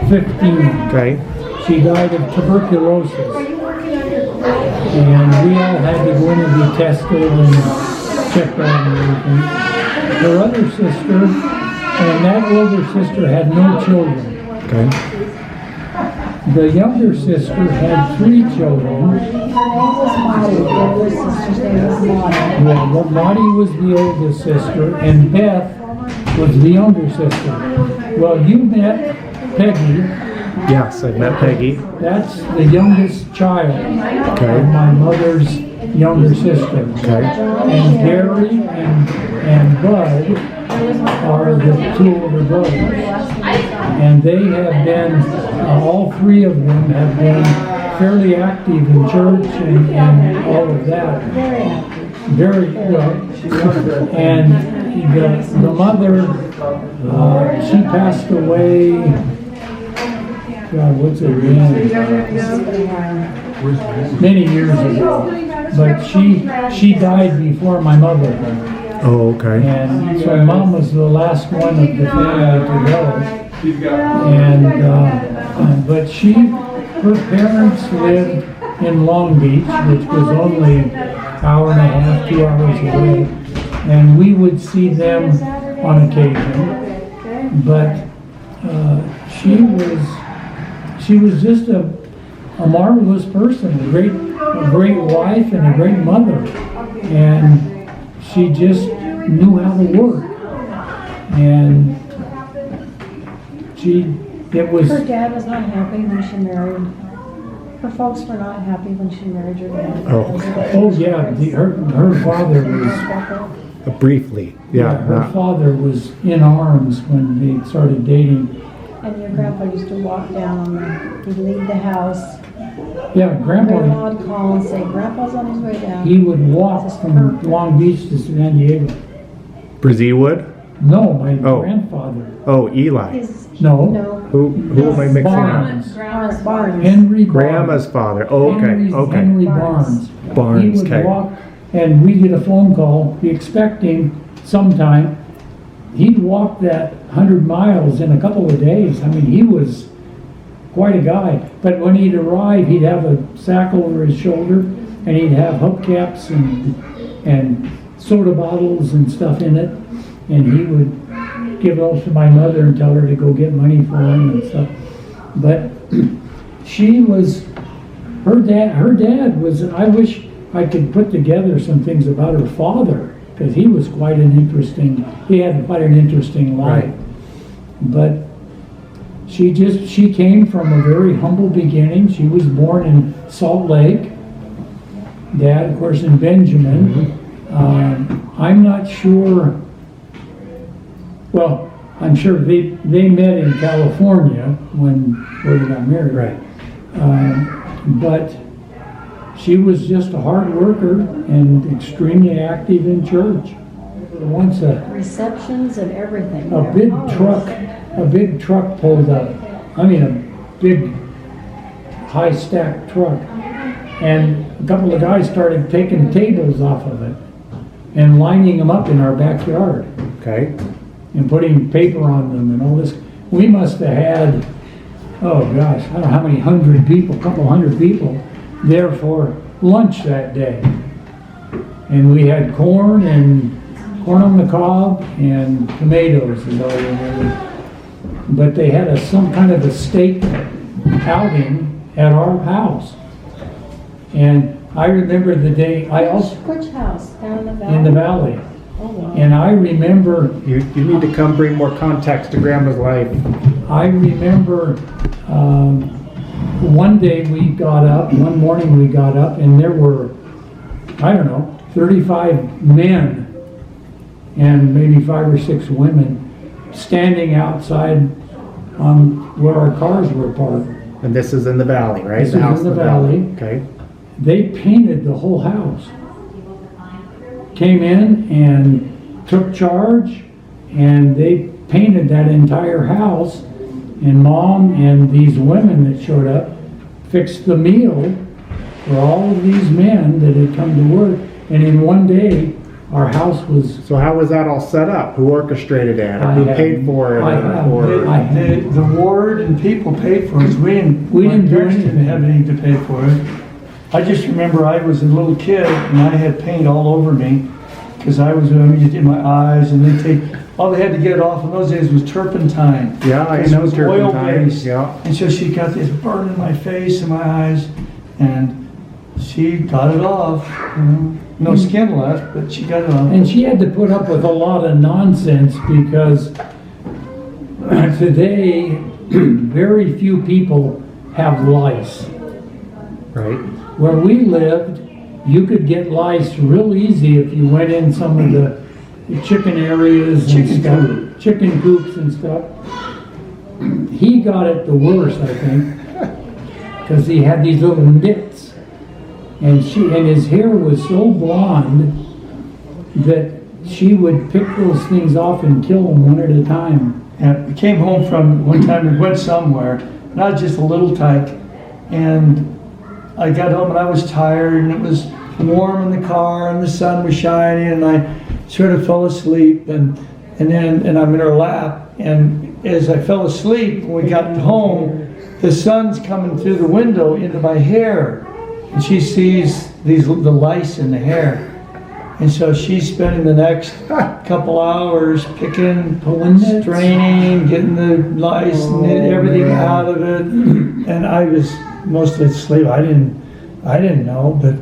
15. Okay? She died of tuberculosis. And we all had to go in and be tested and checked out and everything. Her other sister, and that older sister had no children. Okay. The younger sister had 3 children. Her name was Molly, the older sister's name was Molly. Well, Maudie was the oldest sister, and Beth was the younger sister. Well, you met Peggy. Yes, I met Peggy. That's the youngest child Okay. of my mother's younger sister. Okay. And Gary and Bud are the 2 older brothers. And they have been, all 3 of them have been fairly active in church and all of that. Very well. And the mother, she passed away. God, what's her name? Many years ago. But she died before my mother. Oh, okay. And so Mom was the last one of the family to go. And, but her parents lived in Long Beach, which was only an hour and a half, 2 hours away. And we would see them on occasion. But she was just a marvelous person, a great wife and a great mother. And she just knew how to work. And Her dad was not happy when she married. Her folks were not happy when she married your dad. Oh yeah, her father was, Briefly. Yeah. her father was in arms when they started dating. And your grandpa used to walk down he'd leave the house. Yeah, Grandpa, Grandma would call and say, Grandpa's on his way down. he would walk from Long Beach to San Diego. Brazil Wood? No, my Oh. grandfather. Oh, Eli. No, No. Who am I mixing up? Barnes. Barnes. Henry Barnes. Grandma's father. Oh, okay. Henry Okay. Barnes. Barnes, He would okay. walk, and we'd get a phone call, be expecting sometime. He'd walk that 100 miles in a couple of days. I mean, he was quite a guy. But when he'd arrive, he'd have a sack over his shoulder, and he'd have hubcaps and soda bottles and stuff in it. And he would give those to my mother and tell her to go get money for him and stuff. But her dad was, I wish I could put together some things about her father, because he was he had quite an interesting life. Right. But she came from a very humble beginning. She was born in Salt Lake. Dad, of course, in Benjamin. I'm not sure, well, I'm sure they met in California where they got married. Right. but she was just a hard worker and extremely active in church. Once Receptions and everything. a big truck pulled up. I mean, a big high stack truck. And a couple of guys started taking tables off of it and lining them up in our backyard Okay. and putting paper on them and all this. We must have had, oh gosh, I don't know how many hundred people, a couple hundred people there for lunch that day. And we had corn on the cob and tomatoes and all that. But they had some kind of a steak outing at our house. And I remember the day, Which house? Down in the valley? in the valley. Oh, wow. And I remember You need to come bring more context to Grandma's life. I remember one day one morning we got up, and there were, I don't know, 35 men and maybe 5 or 6 women standing outside where our cars were parked. And this is in the valley, right? This is house in the valley. Okay. They painted the whole house. Came in and took charge, and they painted that entire house. And Mom and these women that showed up fixed the meal for all of these men that had come to work. And in one day, our house was. So how was that all set up? Who orchestrated it? Or who paid for it? The ward and people paid for it. We didn't do didn't have anything to pay for it. I just remember I was a little kid and I had paint all over me because I was in my eyes, and all they had to get it off in those days was turpentine. Yeah, I This know was turpentine. oil-based. Yeah. And so she got this burn in my face and my eyes, and she got it off. You know? No skin left, but she got it off. And she had to put up with a lot of nonsense because today, very few people have lice. Right. Where we lived, you could get lice real easy if you went in some of the chicken areas and stuff, chicken coops and stuff. He got it the worst, I think, because he had these little nits, and his hair was so blonde that she would pick those things off and kill them one at a time. And we came home from, one time we went somewhere, not just a little tyke, and I got home and I was tired and it was warm in the car and the sun was shining, and I sort of fell asleep, and I'm in her lap, and as I fell asleep, when we got home, the sun's coming through the window into my hair, and she sees the lice in the hair. And so she's spending the next couple hours picking, pulling, straining, getting the lice and everything out of it. And I was mostly asleep. I didn't know, but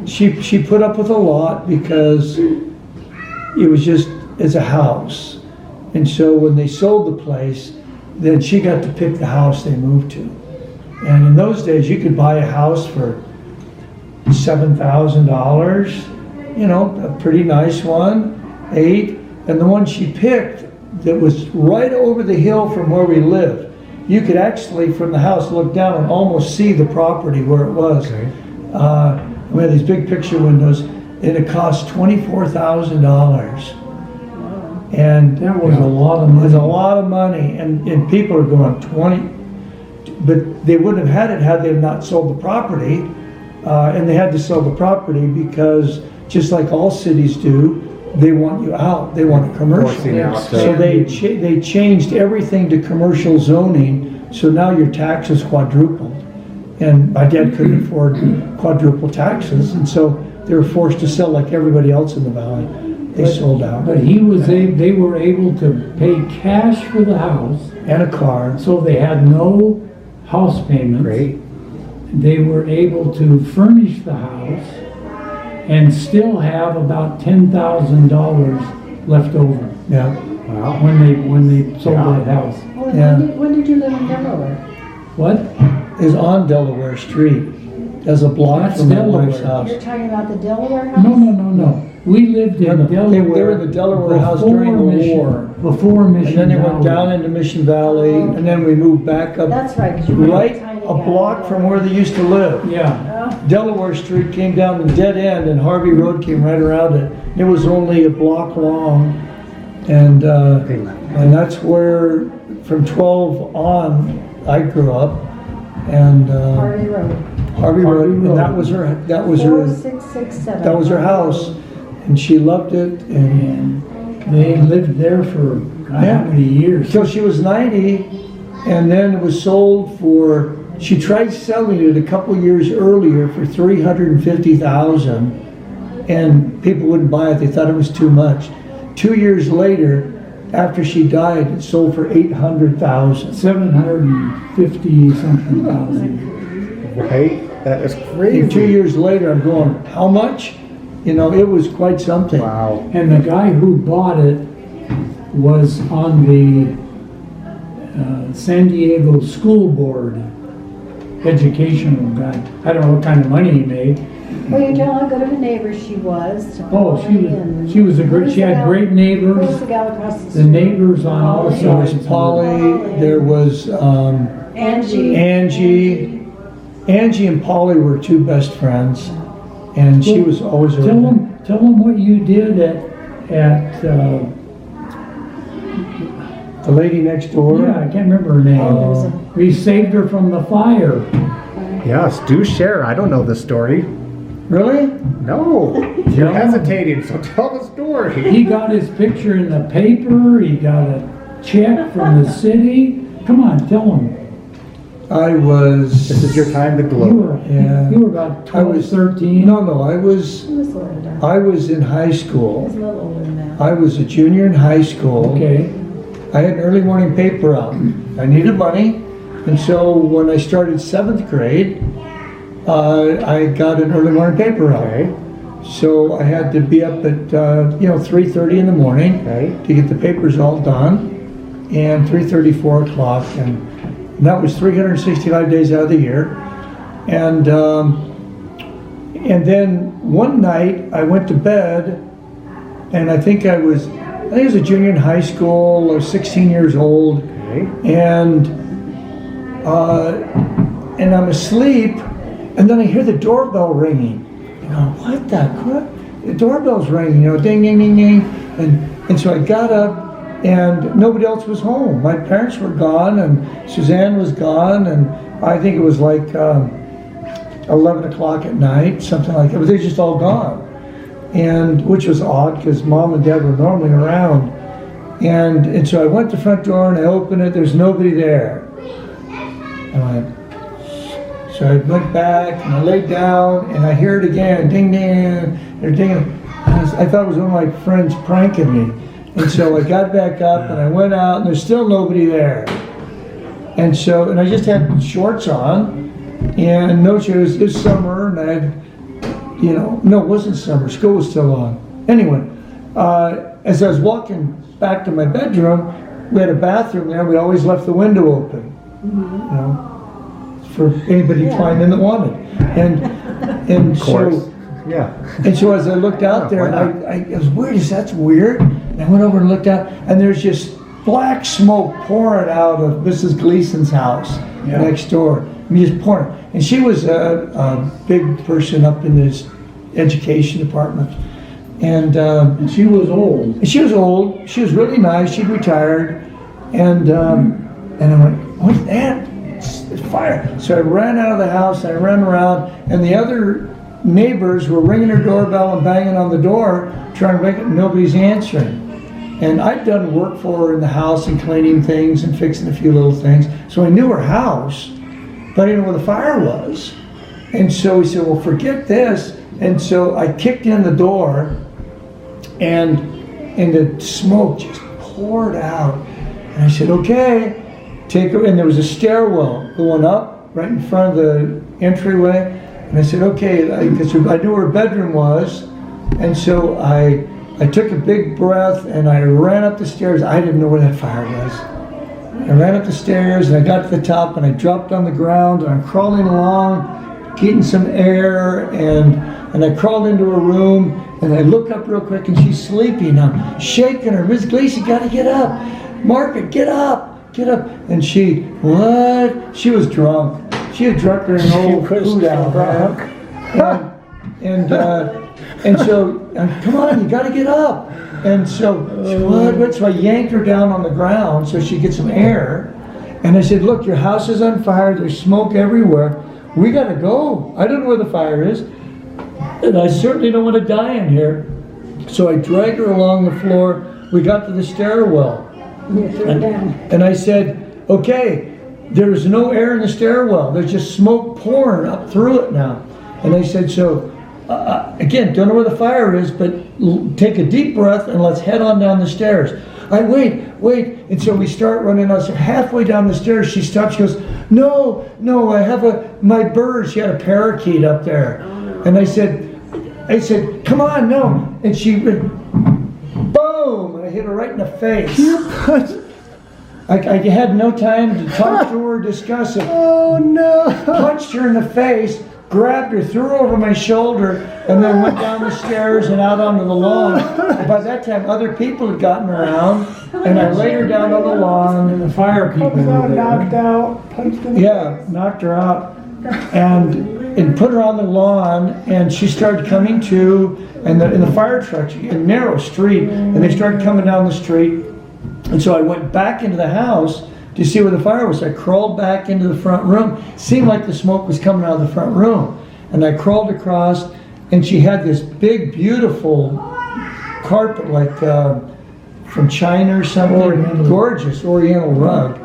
she put up with a lot because it was just as a house. And so when they sold the place, then she got to pick the house they moved to. And in those days, you could buy a house for $7,000, you know, a pretty nice one, $8,000. And the one she picked that was right over the hill from where we lived, you could actually, from the house, look down and almost see the property where it was. Okay. We had these big picture windows, and it cost $24,000. And That was a lot of it money. was a lot of money, and people are going 20, but they wouldn't have had it had they not sold the property. And they had to sell the property because, just like all cities do, they want you out. They want a commercial. Forcing out, So they changed everything to commercial zoning. So now your taxes quadrupled, and my dad couldn't afford quadruple taxes, and so they were forced to sell like everybody else in the valley. They sold out. But they were able to pay cash for the house, And a car. so they had no house payments. Great. They were able to furnish the house and still have about $10,000 left over Yeah. Wow. when they sold that house. Oh, Yeah. when did you live in Delaware? What? Is on Delaware Street. There's a block That's from my wife's Delaware. house. You're talking about the Delaware house? No. We lived in Delaware. They were in the Delaware house during the war. Before Mission And then they went Valley. down into Mission Valley, and then we moved back up That's right, because you were right tiny a block from where they used to live. Yeah, Delaware Street came down the dead end and Harvey Road came right around it. It was only a block long. And that's where, from 12 on, I grew up. And Harvey Road. Harvey Road, and that was her 4667. that was her house, and she loved it. And they lived there for how many years? until she was 90, and then it was sold for. She tried selling it a couple years earlier for $350,000, and people wouldn't buy it. They thought it was too much. 2 years later, after she died, it sold for $800,000. 750 something thousand. Right? That is crazy. And 2 years later, I'm going, how much? You know, it was quite something. Wow. And the guy who bought it was on the San Diego School Board, educational guy. I don't know what kind of money he made. Well, you tell how good of a neighbor she was. to Oh, Polly she was a great, she had great Who's neighbors. the gal across the The street? neighbors on all There was sides. Polly, there was Angie. Angie and Polly were two best friends, and she was always Tell them what you did at the lady next door. yeah, I can't remember her name. We saved her from the fire. Yes, do share. I don't know the story. Really? No. You're hesitating, so tell the story. He got his picture in the paper, he got a check from the city. Come on, tell them. I was. This is your time to You glow. were, Yeah. you were about I 12, was 13. No, I was. He was a little older. I was in high school. He's a little older than that. I was a junior in high school. Okay. I had an early morning paper out. I needed money, and so when I started 7th grade, I got an early morning paper out. Okay. So I had to be up at 3:30 in the morning Okay. to get the papers all done, and 3:30, 4 o'clock, and that was 365 days out of the year. And then one night I went to bed, and I think I was a junior in high school. I was 16 years old, Okay. and I'm asleep, and then I hear the doorbell ringing. You know, what the crap? The doorbell's ringing, ding, ding, ding, ding. And so I got up, and nobody else was home. My parents were gone, and Suzanne was gone, and I think it was like 11 o'clock at night, something like that. But they're just all gone. And which was odd, because Mom and Dad were normally around. And so I went to the front door, and I opened it. There's nobody there. I went, so I went back and I laid down and I hear it again, ding ding, they're dinging. I thought it was one of my friends pranking me. And so I got back up and I went out and there's still nobody there. And I just had shorts on and no shoes. It was summer and I had, no, it wasn't summer. School was still on. Anyway, as I was walking back to my bedroom, we had a bathroom there. We always left the window open. For anybody to climb in that wanted. And Of course. so Yeah. and so as I looked out there, why not? I was weird. That's weird. And I went over and looked out, and there's just black smoke pouring out of Mrs. Gleason's house next door. I mean, just pouring. And she was a big person up in this education department. And she was old. she was old. She was really nice. She'd retired. And I went, what's that? It's fire. So I ran out of the house. I ran around, and the other neighbors were ringing their doorbell and banging on the door, trying to make it. Nobody's answering. And I'd done work for her in the house and cleaning things and fixing a few little things. So I knew her house, but I didn't know where the fire was. And so we said, well, forget this. And so I kicked in the door, and the smoke just poured out. And I said, okay, take her. And there was a stairwell going up right in front of the entryway. And I said, okay, because I knew where her bedroom was. And so I took a big breath and I ran up the stairs. I didn't know where that fire was. I ran up the stairs and I got to the top and I dropped on the ground and I'm crawling along, getting some air, and I crawled into her room and I look up real quick and she's sleeping. I'm shaking her. Miss Gleason, you gotta get up. Margaret, get up. Get up. And she, what? She was drunk. she had drunk her old food out there. And so, come on, you gotta get up. And so, what? So I yanked her down on the ground so she'd get some air. And I said, look, your house is on fire, there's smoke everywhere. We gotta go. I don't know where the fire is. And I certainly don't want to die in here. So I dragged her along the floor. We got to the stairwell. And I said, okay, there's no air in the stairwell. There's just smoke pouring up through it now. And I said, so, again, don't know where the fire is, but take a deep breath and let's head on down the stairs. Wait. And so we start running out. So halfway down the stairs, she stops. She goes, no, I have my bird. She had a parakeet up there. And I said, come on, no. And she, boom, and I hit her right in the face. I had no time to talk to her, discuss it. Oh no! Punched her in the face, grabbed her, threw her over my shoulder, and then went down the stairs and out onto the lawn. By that time, other people had gotten around, and I laid her down on the lawn, and the fire people were there. Knocked out, punched in the Yeah, knocked her out, and put her on the lawn, and she started coming to, and in the fire truck, a narrow street, and they started coming down the street. And so I went back into the house to see where the fire was. I crawled back into the front room. Seemed like the smoke was coming out of the front room. And I crawled across, and she had this big, beautiful carpet, like from China or something. Gorgeous Oriental rug.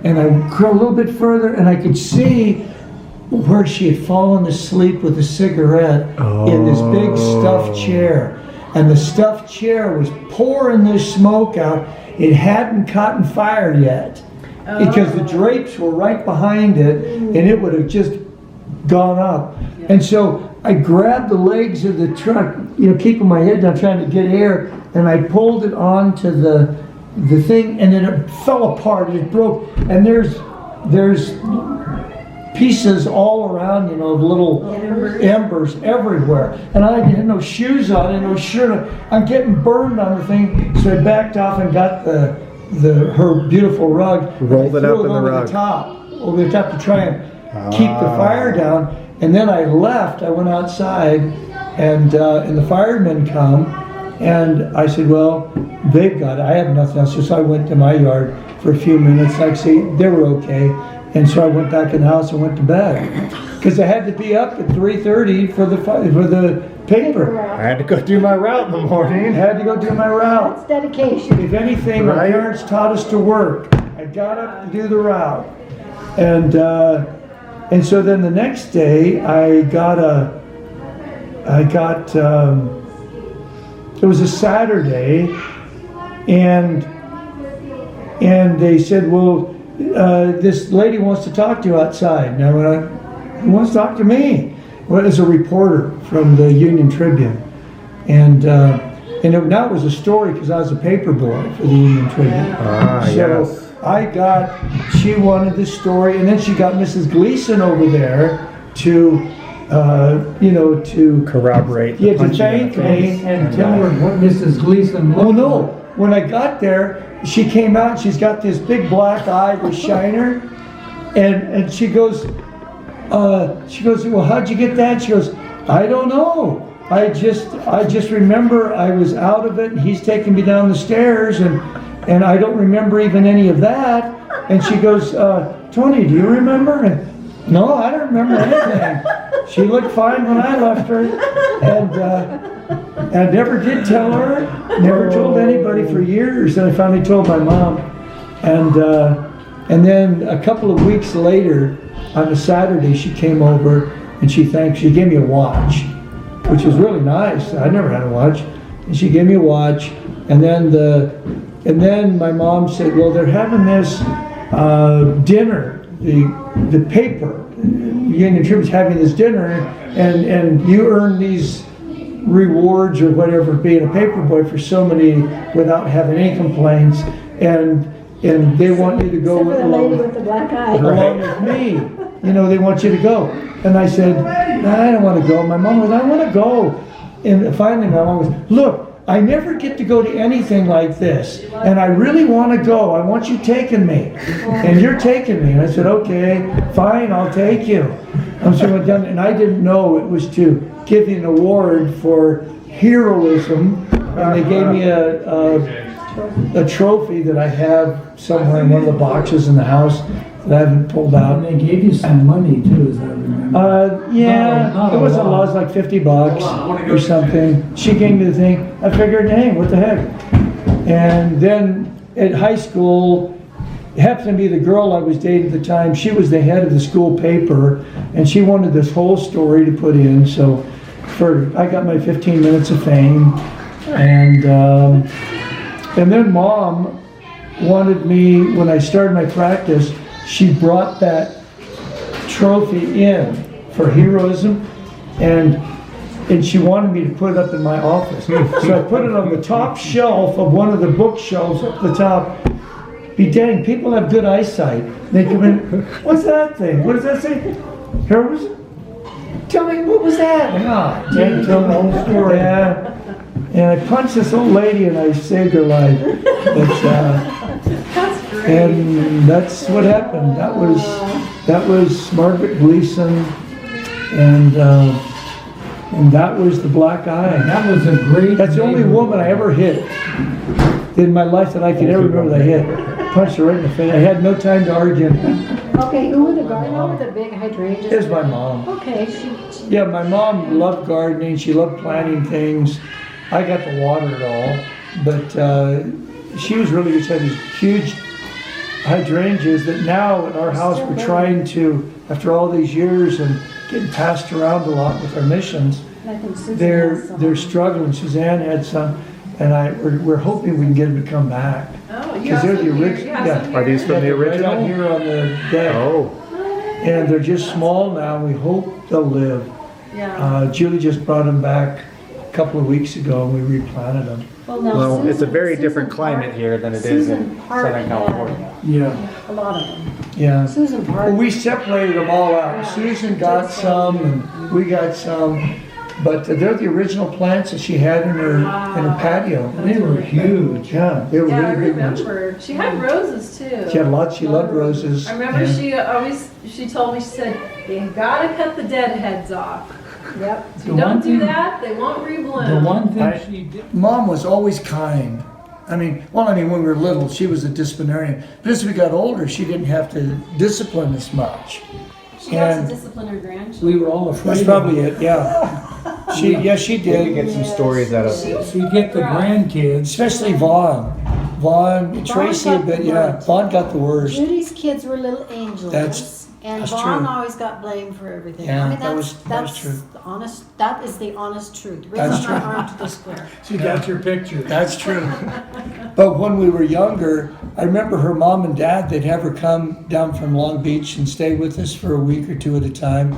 And I crawled a little bit further, and I could see where she had fallen asleep with a cigarette in this big stuffed chair. And the stuffed chair was pouring this smoke out. It hadn't caught on fire yet because the drapes were right behind it, and it would have just gone up. And so I grabbed the legs of the truck, keeping my head down, trying to get air, and I pulled it onto the thing, and then it fell apart. It broke, and there's pieces all around, of little embers everywhere. And I had no shoes on and no shirt on. I'm getting burned on the thing, so I backed off and got her beautiful rug. Rolled it up in the over rug. Over the top to try and keep the fire down. And then I left. I went outside, and the firemen come, and I said, well, they've got it. I have nothing else. So I went to my yard for a few minutes. Like, see, they were okay. And so I went back in the house and went to bed because I had to be up at 3:30 for the paper. I had to go do my route in the morning. Had to go do my route. That's dedication. If anything, my parents taught us to work. I got up to do the route, and so then the next day it was a Saturday, and they said, well, this lady wants to talk to you outside. And I went, who wants to talk to me? Well, it's a reporter from the Union Tribune. And now it was a story because I was a paper boy for the Union Tribune. She wanted this story, and then she got Mrs. Gleason over there to corroborate. Yeah, to thank me And tell her what Mrs. Gleason looked Oh no, when I got there, she came out, she's got this big black eye with shiner, and she goes, well, how'd you get that? She goes, I don't know. I just remember I was out of it, and he's taking me down the stairs, and I don't remember even any of that. And she goes, Tony, do you remember? And, no, I don't remember anything. She looked fine when I left her, and I never did tell her, never told anybody for years, and I finally told my mom. And then a couple of weeks later, on a Saturday, she came over, and she gave me a watch, which was really nice. I never had a watch. And she gave me a watch, and then my mom said, well, they're having this dinner, the paper, Union Tribune's having this dinner, and you earn these rewards or whatever being a paper boy for so many without having any complaints, and they want you to go Except for the lady with the black eye. along with me. They want you to go. And I said, I don't want to go. My mom was, I want to go. And finally my mom was, look, I never get to go to anything like this, and I really want to go. I want you taking me, and you're taking me. And I said, okay, fine, I'll take you. So I went down, and I didn't know it was to give me an award for heroism, and they gave me a trophy that I have somewhere in one of the boxes in the house that I haven't pulled out. And they gave you some money too, as I remember. Yeah, Not it a wasn't a lot, lot. it was like $50 or something. She gave me the thing. I figured, hey, what the heck? And then at high school, it happened to be the girl I was dating at the time. She was the head of the school paper, and she wanted this whole story to put in. So I got my 15 minutes of fame, and then Mom wanted me, when I started my practice, she brought that trophy in for heroism, and she wanted me to put it up in my office. So I put it on the top shelf of one of the bookshelves up the top. Be dang, people have good eyesight. They come in, what's that thing? What does that say? Heroism? Tell me, what was that? Ah, dang, tell the whole story. Yeah. And I punched this old lady and I saved her life. That's great. And that's what happened. That was Margaret Gleason, and that was the black eye. That was a great. That's the only woman I ever hit in my life that I can ever remember that I hit. Punched her right in the face. I had no time to argue. Okay, who were the gardener with the big hydrangeas? It was my mom. Okay, Yeah, my mom loved gardening. She loved planting things. I got to water it all, but she was really good. She had these huge hydrangeas that now at our house we're trying to, after all these years and getting passed around a lot with our missions, I think Susan has some. they're struggling. Suzanne had some, and we're hoping we can get them to come back. Oh, you Because have they're the some here. original. You have Yeah. some Are these here. from the Right out original? here on the deck. Oh, And they're just small now. We hope they'll live. Yeah. Julie just brought them back a couple of weeks ago, and we replanted them. Well, now well, it's a Susan- very Susan different climate Park- here than it is Susan in Park Southern had California. Yeah. A lot of them. Yeah. Susan Park. Well, we separated them all out. Susan got some, and we got some, but they're the original plants that she had in her patio. They were huge. Yeah, they were Yeah, I really big ones. remember. She had roses too. She had lots. She loved roses. I remember and- she told me, she said, you gotta cut the dead heads off. Yep. If The you don't one do thing- that, they won't rebloom. The one thing I- she did. Mom was always kind. I mean, when we were little, she was a disciplinarian. But as we got older, she didn't have to discipline us much. She has And to discipline her grandchildren. We were all afraid. that's probably it. Yeah. She We did. get some stories out of We get the grandkids. Especially Vaughn, Tracy a got bit. the Yeah, worst. Vaughn got the worst. Judy's kids were little angels. And that's Vaughn true. always got blamed for everything. Yeah, I mean, that was that's true. the honest, that is the honest truth. That's Raise true. my arm to the square. She got your picture. That's true. But when we were younger, I remember her mom and dad, they'd have her come down from Long Beach and stay with us for a week or two at a time.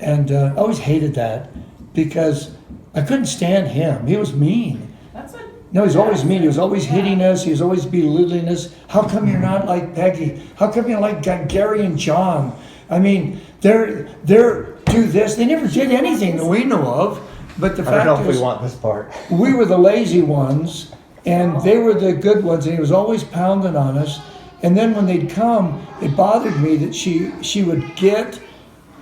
And I always hated that because I couldn't stand him. He was mean. That's what. No, he's always mean. He was always hitting us. He was always belittling us. How come you're not like Peggy? How come you're like Gary and John? I mean, they're do this. They never did anything that we know of. But the I don't know fact if is, we want this part. we were the lazy ones, and they were the good ones, and he was always pounding on us. And then when they'd come, it bothered me that she would get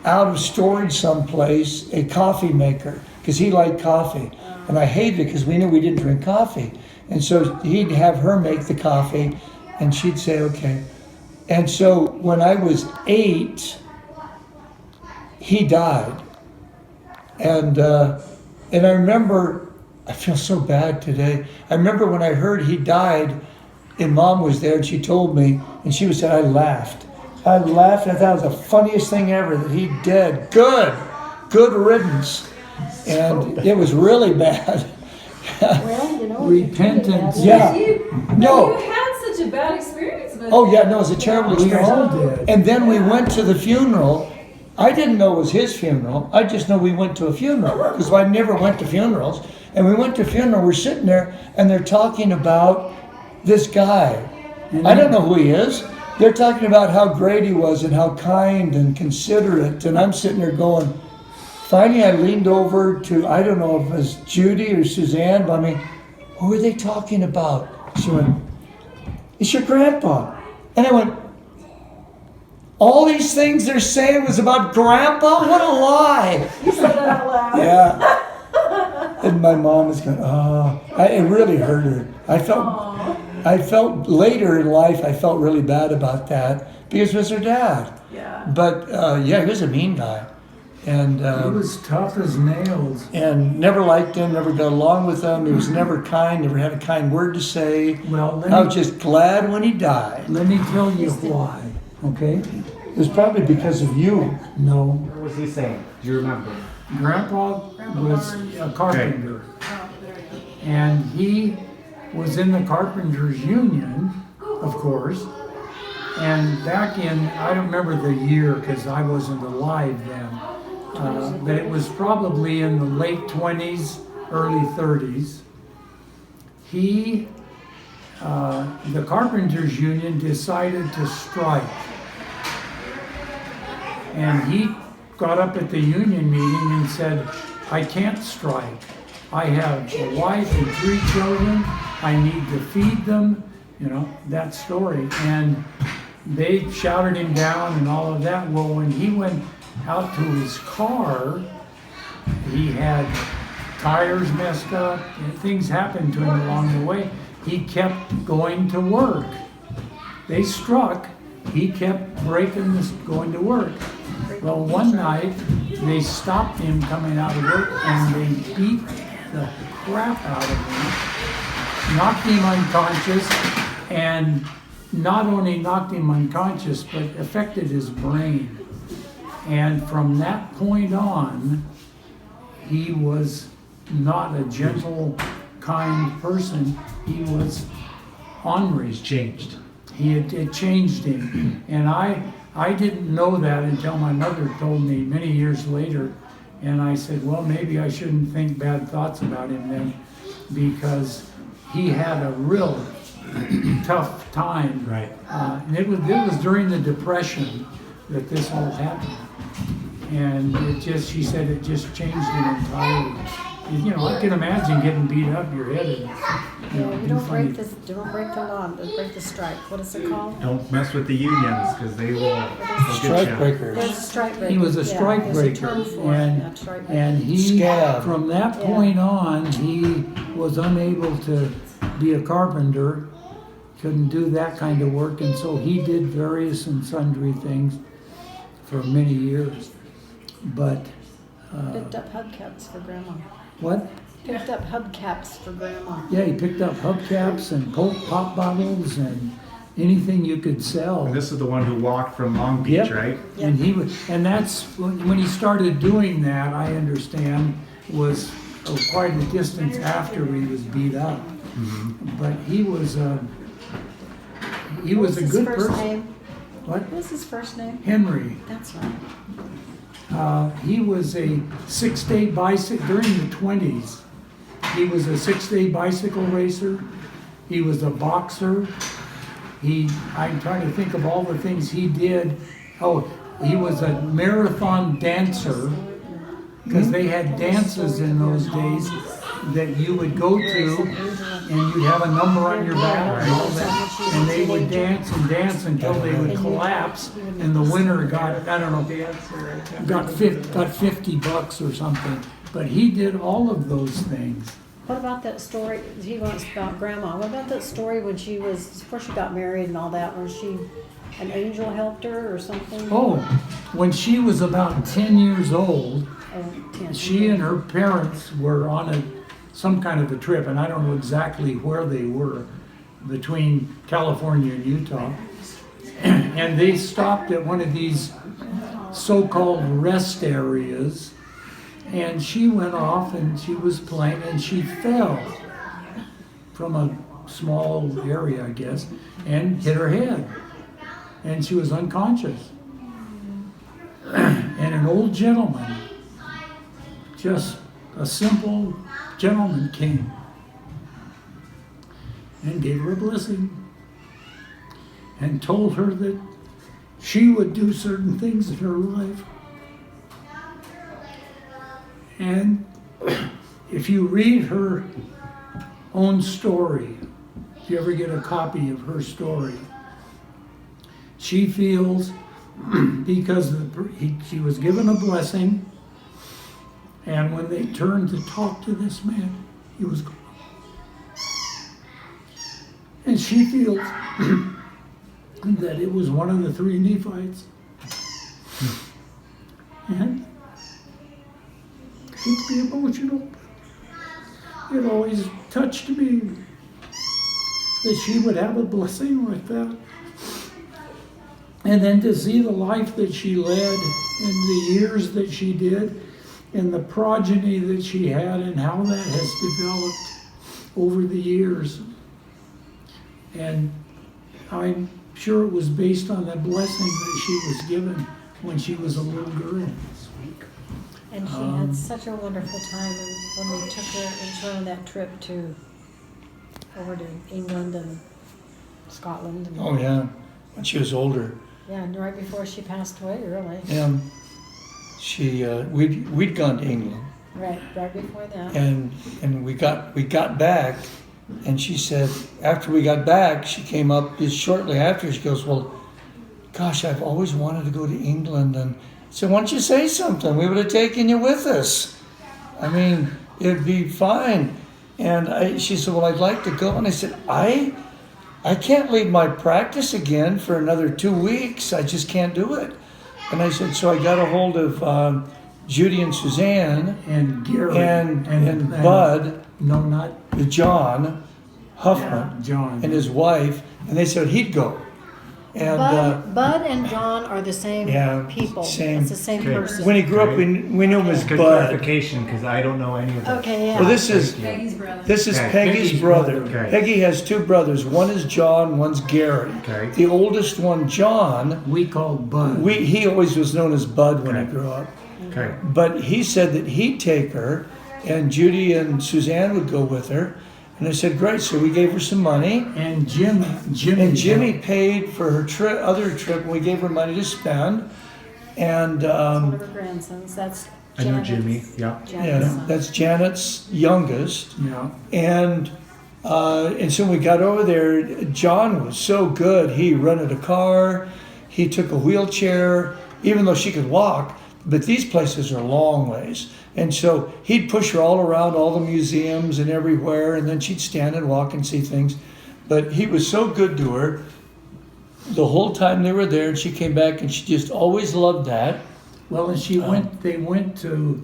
out of storage someplace a coffee maker, because he liked coffee. And I hated it because we knew we didn't drink coffee. And so he'd have her make the coffee, and she'd say, okay. And so when I was 8, he died. And I remember, I feel so bad today. I remember when I heard he died, and Mom was there, and she told me, and she was saying, I laughed. I laughed. I thought it was the funniest thing ever that he did. Good riddance. And it was really bad. Well, you know. Repentance. Yeah. No. You had such a bad experience with Oh yeah, no, it was a terrible We experience. all did. And then we went to the funeral. I didn't know it was his funeral. I just know we went to a funeral because I never went to funerals. And we went to a funeral. We're sitting there, and they're talking about this guy. I don't know who he is. They're talking about how great he was and how kind and considerate. And I'm sitting there going. Finally, I leaned over to, I don't know if it was Judy or Suzanne, but I mean, who are they talking about? She went, it's your grandpa. And I went, all these things they're saying was about grandpa? What a lie. You said that out loud. Yeah. And my mom was going, it really hurt her. I felt later in life, I felt really bad about that because it was her dad. Yeah. But he was a mean guy. And He was tough as nails. and never liked him, never got along with him. He was never kind, never had a kind word to say. Well, I was just glad when he died. let me tell you why, okay? It was probably because of you. No, What was he saying? Do you remember? Grandpa was a carpenter. And he was in the carpenters union, of course. And back in, I don't remember the year because I wasn't alive then, but it was probably in the late 20s, early 30s. The carpenters union decided to strike. And he got up at the union meeting and said, I can't strike. I have a wife and 3 children. I need to feed them, that story. And they shouted him down and all of that. Well, when he went out to his car, he had tires messed up and things happened to him along the way. He kept going to work. They struck. He kept going to work. Well, one night they stopped him coming out of work and they beat the crap out of him, knocked him unconscious, and not only knocked him unconscious, but affected his brain. And from that point on, he was not a gentle, kind person. He was ornery. Changed. It changed him. And I didn't know that until my mother told me many years later. And I said, well, maybe I shouldn't think bad thoughts about him then, because he had a real tough time. Right. And it was during the Depression that this all happened. And she said it just changed him entirely. I can imagine getting beat up your head. And, You don't break the law, break the strike. What is it called? Don't mess with the unions because they will Strike breakers. There's a strike breaker. He was a strike there's a breaker, term for it. Yeah, strike breaker. and he, Scab. from that point on, he was unable to be a carpenter, couldn't do that kind of work, and so he did various and sundry things for many years. But Picked up hubcaps for grandma. what? Picked up hubcaps for grandma. Yeah, he picked up hubcaps and pop bottles and anything you could sell. And this is the one who walked from Long Beach, Yep. right? And that's when he started doing that. I understand was quite a distance after he was beat up. But he was a What's his good first person. name? What? What's his first name? Henry. That's right. He was a 6-day bicycle during the 20s. He was a 6-day bicycle racer. He was a boxer. I'm trying to think of all the things he did. Oh, he was a marathon dancer, because they had dances in those days that you would go to and you'd have a number on your back and all that, and they would dance and dance until they would collapse, and the winner got $50 or something. But he did all of those things. What about that story he wants about grandma? What about that story when she before she got married and all that, when an angel helped her or something? Oh, when she was about 10 years old, Oh, 10. she and her parents were on some kind of a trip, and I don't know exactly where they were, between California and Utah. And they stopped at one of these so-called rest areas, and she went off and she was playing and she fell from a small area, I guess, and hit her head. And she was unconscious. And an old gentleman, just a simple gentleman, came and gave her a blessing and told her that she would do certain things in her life. And if you read own story. If you ever get a copy of her story, she feels because she was given a blessing, and when they turned to talk to this man, he was gone. And she feels that it was one of the three Nephites. And I hate to be emotional, but it always touched me that she would have a blessing like that. And then to see the life that she led and the years that she did and the progeny that she had and how that has developed over the years. And I'm sure it was based on the blessing that she was given when she was a little girl. And she had such a wonderful time when we took her and on that trip over to England and Scotland. And, Oh yeah, when she was older. yeah, and right before she passed away, really. We'd gone to England, Right before that. and we got back, and she said after we got back, she came up just shortly after. She goes, "Well, gosh, I've always wanted to go to England," and so why don't you say something? We would have taken you with us. I mean, it'd be fine. And she said, "Well, I'd like to go," and I said, I can't leave my practice again for another 2 weeks. I just can't do it. And I said, so I got a hold of Judy and Suzanne And Gary. and Bud, No, not John Huffman, John. and his wife, and they said he'd go. And Bud and John are the same yeah, people. same. It's the same Okay. person. when he grew up, we knew him as Good Bud. clarification, because I don't know any of this. Okay, yeah. Well, this is Okay. Peggy's brother. Okay. Peggy has two brothers. One is John, one's Gary. Okay. The oldest one, John, We called Bud. he always was known as Bud when he Okay. grew up. Okay. But he said that he'd take her, and Judy and Suzanne would go with her. And I said, great. So we gave her some money. And Jimmy. And Jimmy paid for her other trip, and we gave her money to spend. And One of her grandsons. That's I know Janet's- Jimmy. Yeah. Janet's son. that's Janet's youngest. Yeah. And so we got over there. John was so good. He rented a car. He took a wheelchair, even though she could walk. But these places are long ways. And so he'd push her all around all the museums and everywhere, and then she'd stand and walk and see things. But he was so good to her the whole time they were there, and she came back, and she just always loved that. Well, and they went to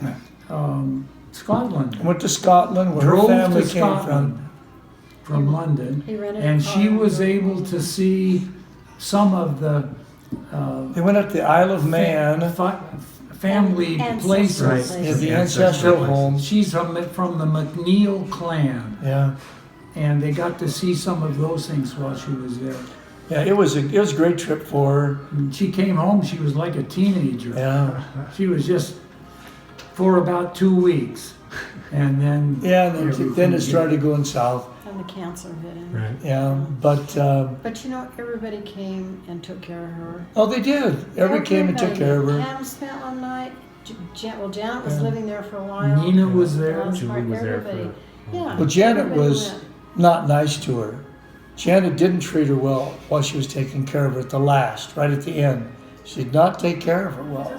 Scotland. Went to Scotland, where her Drove family to came Scotland from London. He rented a And car she and was drove. able to see some of the They went up to the Isle of Man, family Ancestral places. Right. yeah, the Yeah, ancestral so- homes. She's from the McNeil clan, Yeah. and they got to see some of those things while she was there. Yeah, it was a great trip for her. When she came home, she was like a teenager. Yeah. She was just for about 2 weeks, and then Yeah, and then it everything started going south. And the cancer hit him. Right. Yeah, but But you know, everybody came and took care of her. oh, they did. Everybody came and took care of her. Pam spent one night. Janet was Yeah. living there for a while. Nina was there. Julie was there Everybody. for. Yeah. Well, Janet everybody was went. not nice to her. Janet didn't treat her well while she was taking care of her at the last, right at the end. She did not take care of her well.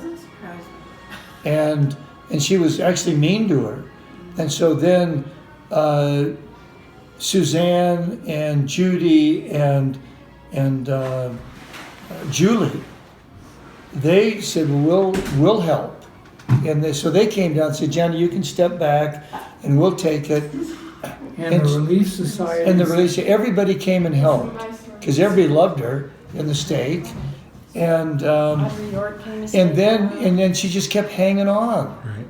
And she was actually mean to her. And so then Suzanne and Judy and Julie, they said, we'll help. And so they came down and said, Janet, you can step back and we'll take it. And the Relief Society. And the release, everybody came and helped because everybody loved her in the stake. And Audrey York came to stay and for a while. then she just kept hanging on. Right.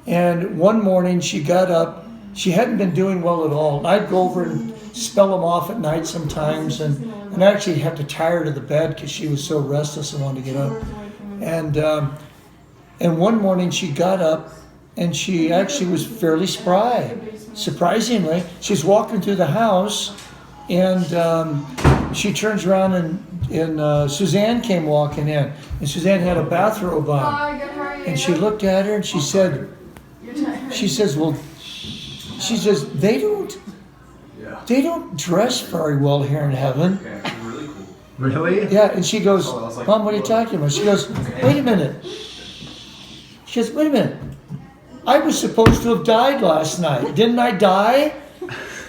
And one morning she got up. She hadn't been doing well at all. And I'd go over and spell them off at night sometimes, and I actually had to tie her to the bed because she was so restless and wanted to get up. And one morning she got up, and she actually was fairly spry. Surprisingly, she's walking through the house, and she turns around, and Suzanne came walking in, and Suzanne had a bathrobe on, and she looked at her and she said, they they don't dress very well here in heaven. Really? Yeah, and she goes, Mom, what are you talking about? She goes, wait a minute. She goes, wait a minute. I was supposed to have died last night. Didn't I die?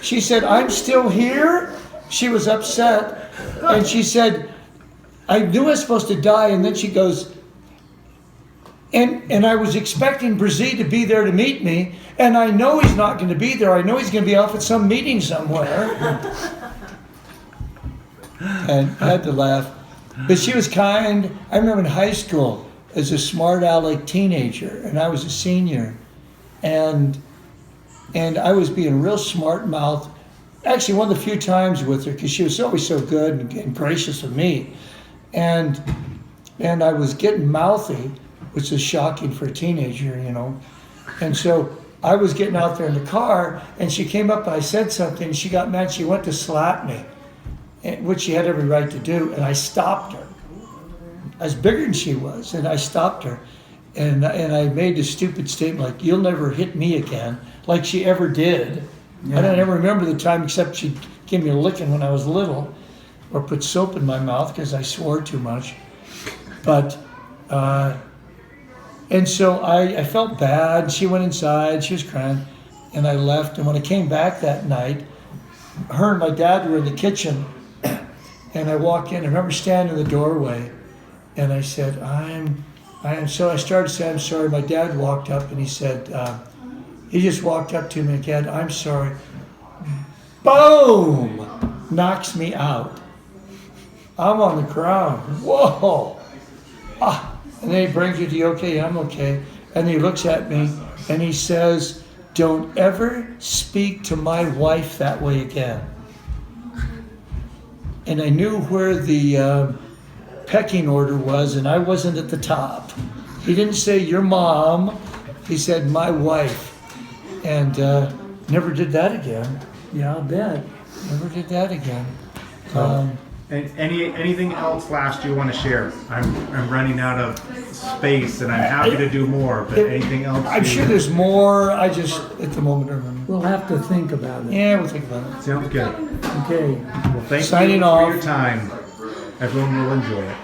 She said, I'm still here. She was upset. And she said, I knew I was supposed to die. And then she goes, and I was expecting Brzee to be there to meet me. And I know he's not going to be there. I know he's going to be off at some meeting somewhere. And I had to laugh. But she was kind. I remember in high school as a smart aleck teenager, and I was a senior. And I was being real smart mouth. Actually, one of the few times with her, because she was always so good and gracious with me. And I was getting mouthy, which is shocking for a teenager, you know. And so I was getting out there in the car, and she came up and I said something. She got mad. She went to slap me, which she had every right to do. And I stopped her. I was bigger than she was, and I stopped her. And I made a stupid statement like, you'll never hit me again, like she ever did. Yeah. I don't ever remember the time except she gave me a licking when I was little, or put soap in my mouth because I swore too much. But, and so I felt bad. She went inside, she was crying, and I left. And when I came back that night, her and my dad were in the kitchen, and I walked in. I remember standing in the doorway, and I said, so I started to say, I'm sorry. My dad walked up and he said, he just walked up to me again, I'm sorry. Boom! Knocks me out. I'm on the ground. Whoa! And then he brings you to, you okay? Yeah, I'm okay. And he looks at me and he says, don't ever speak to my wife that way again. And I knew where the pecking order was, and I wasn't at the top. He didn't say your mom, he said my wife. And never did that again. Yeah, I'll bet. Never did that again. And anything else last you want to share? I'm running out of space, and I'm happy to do more. But anything else? I'm sure there's more. I just at the moment don't remember. We'll have to think about it. Yeah, we'll think about it. Sounds good. Okay. Well, thank Signing you off. for your time. Everyone will enjoy it.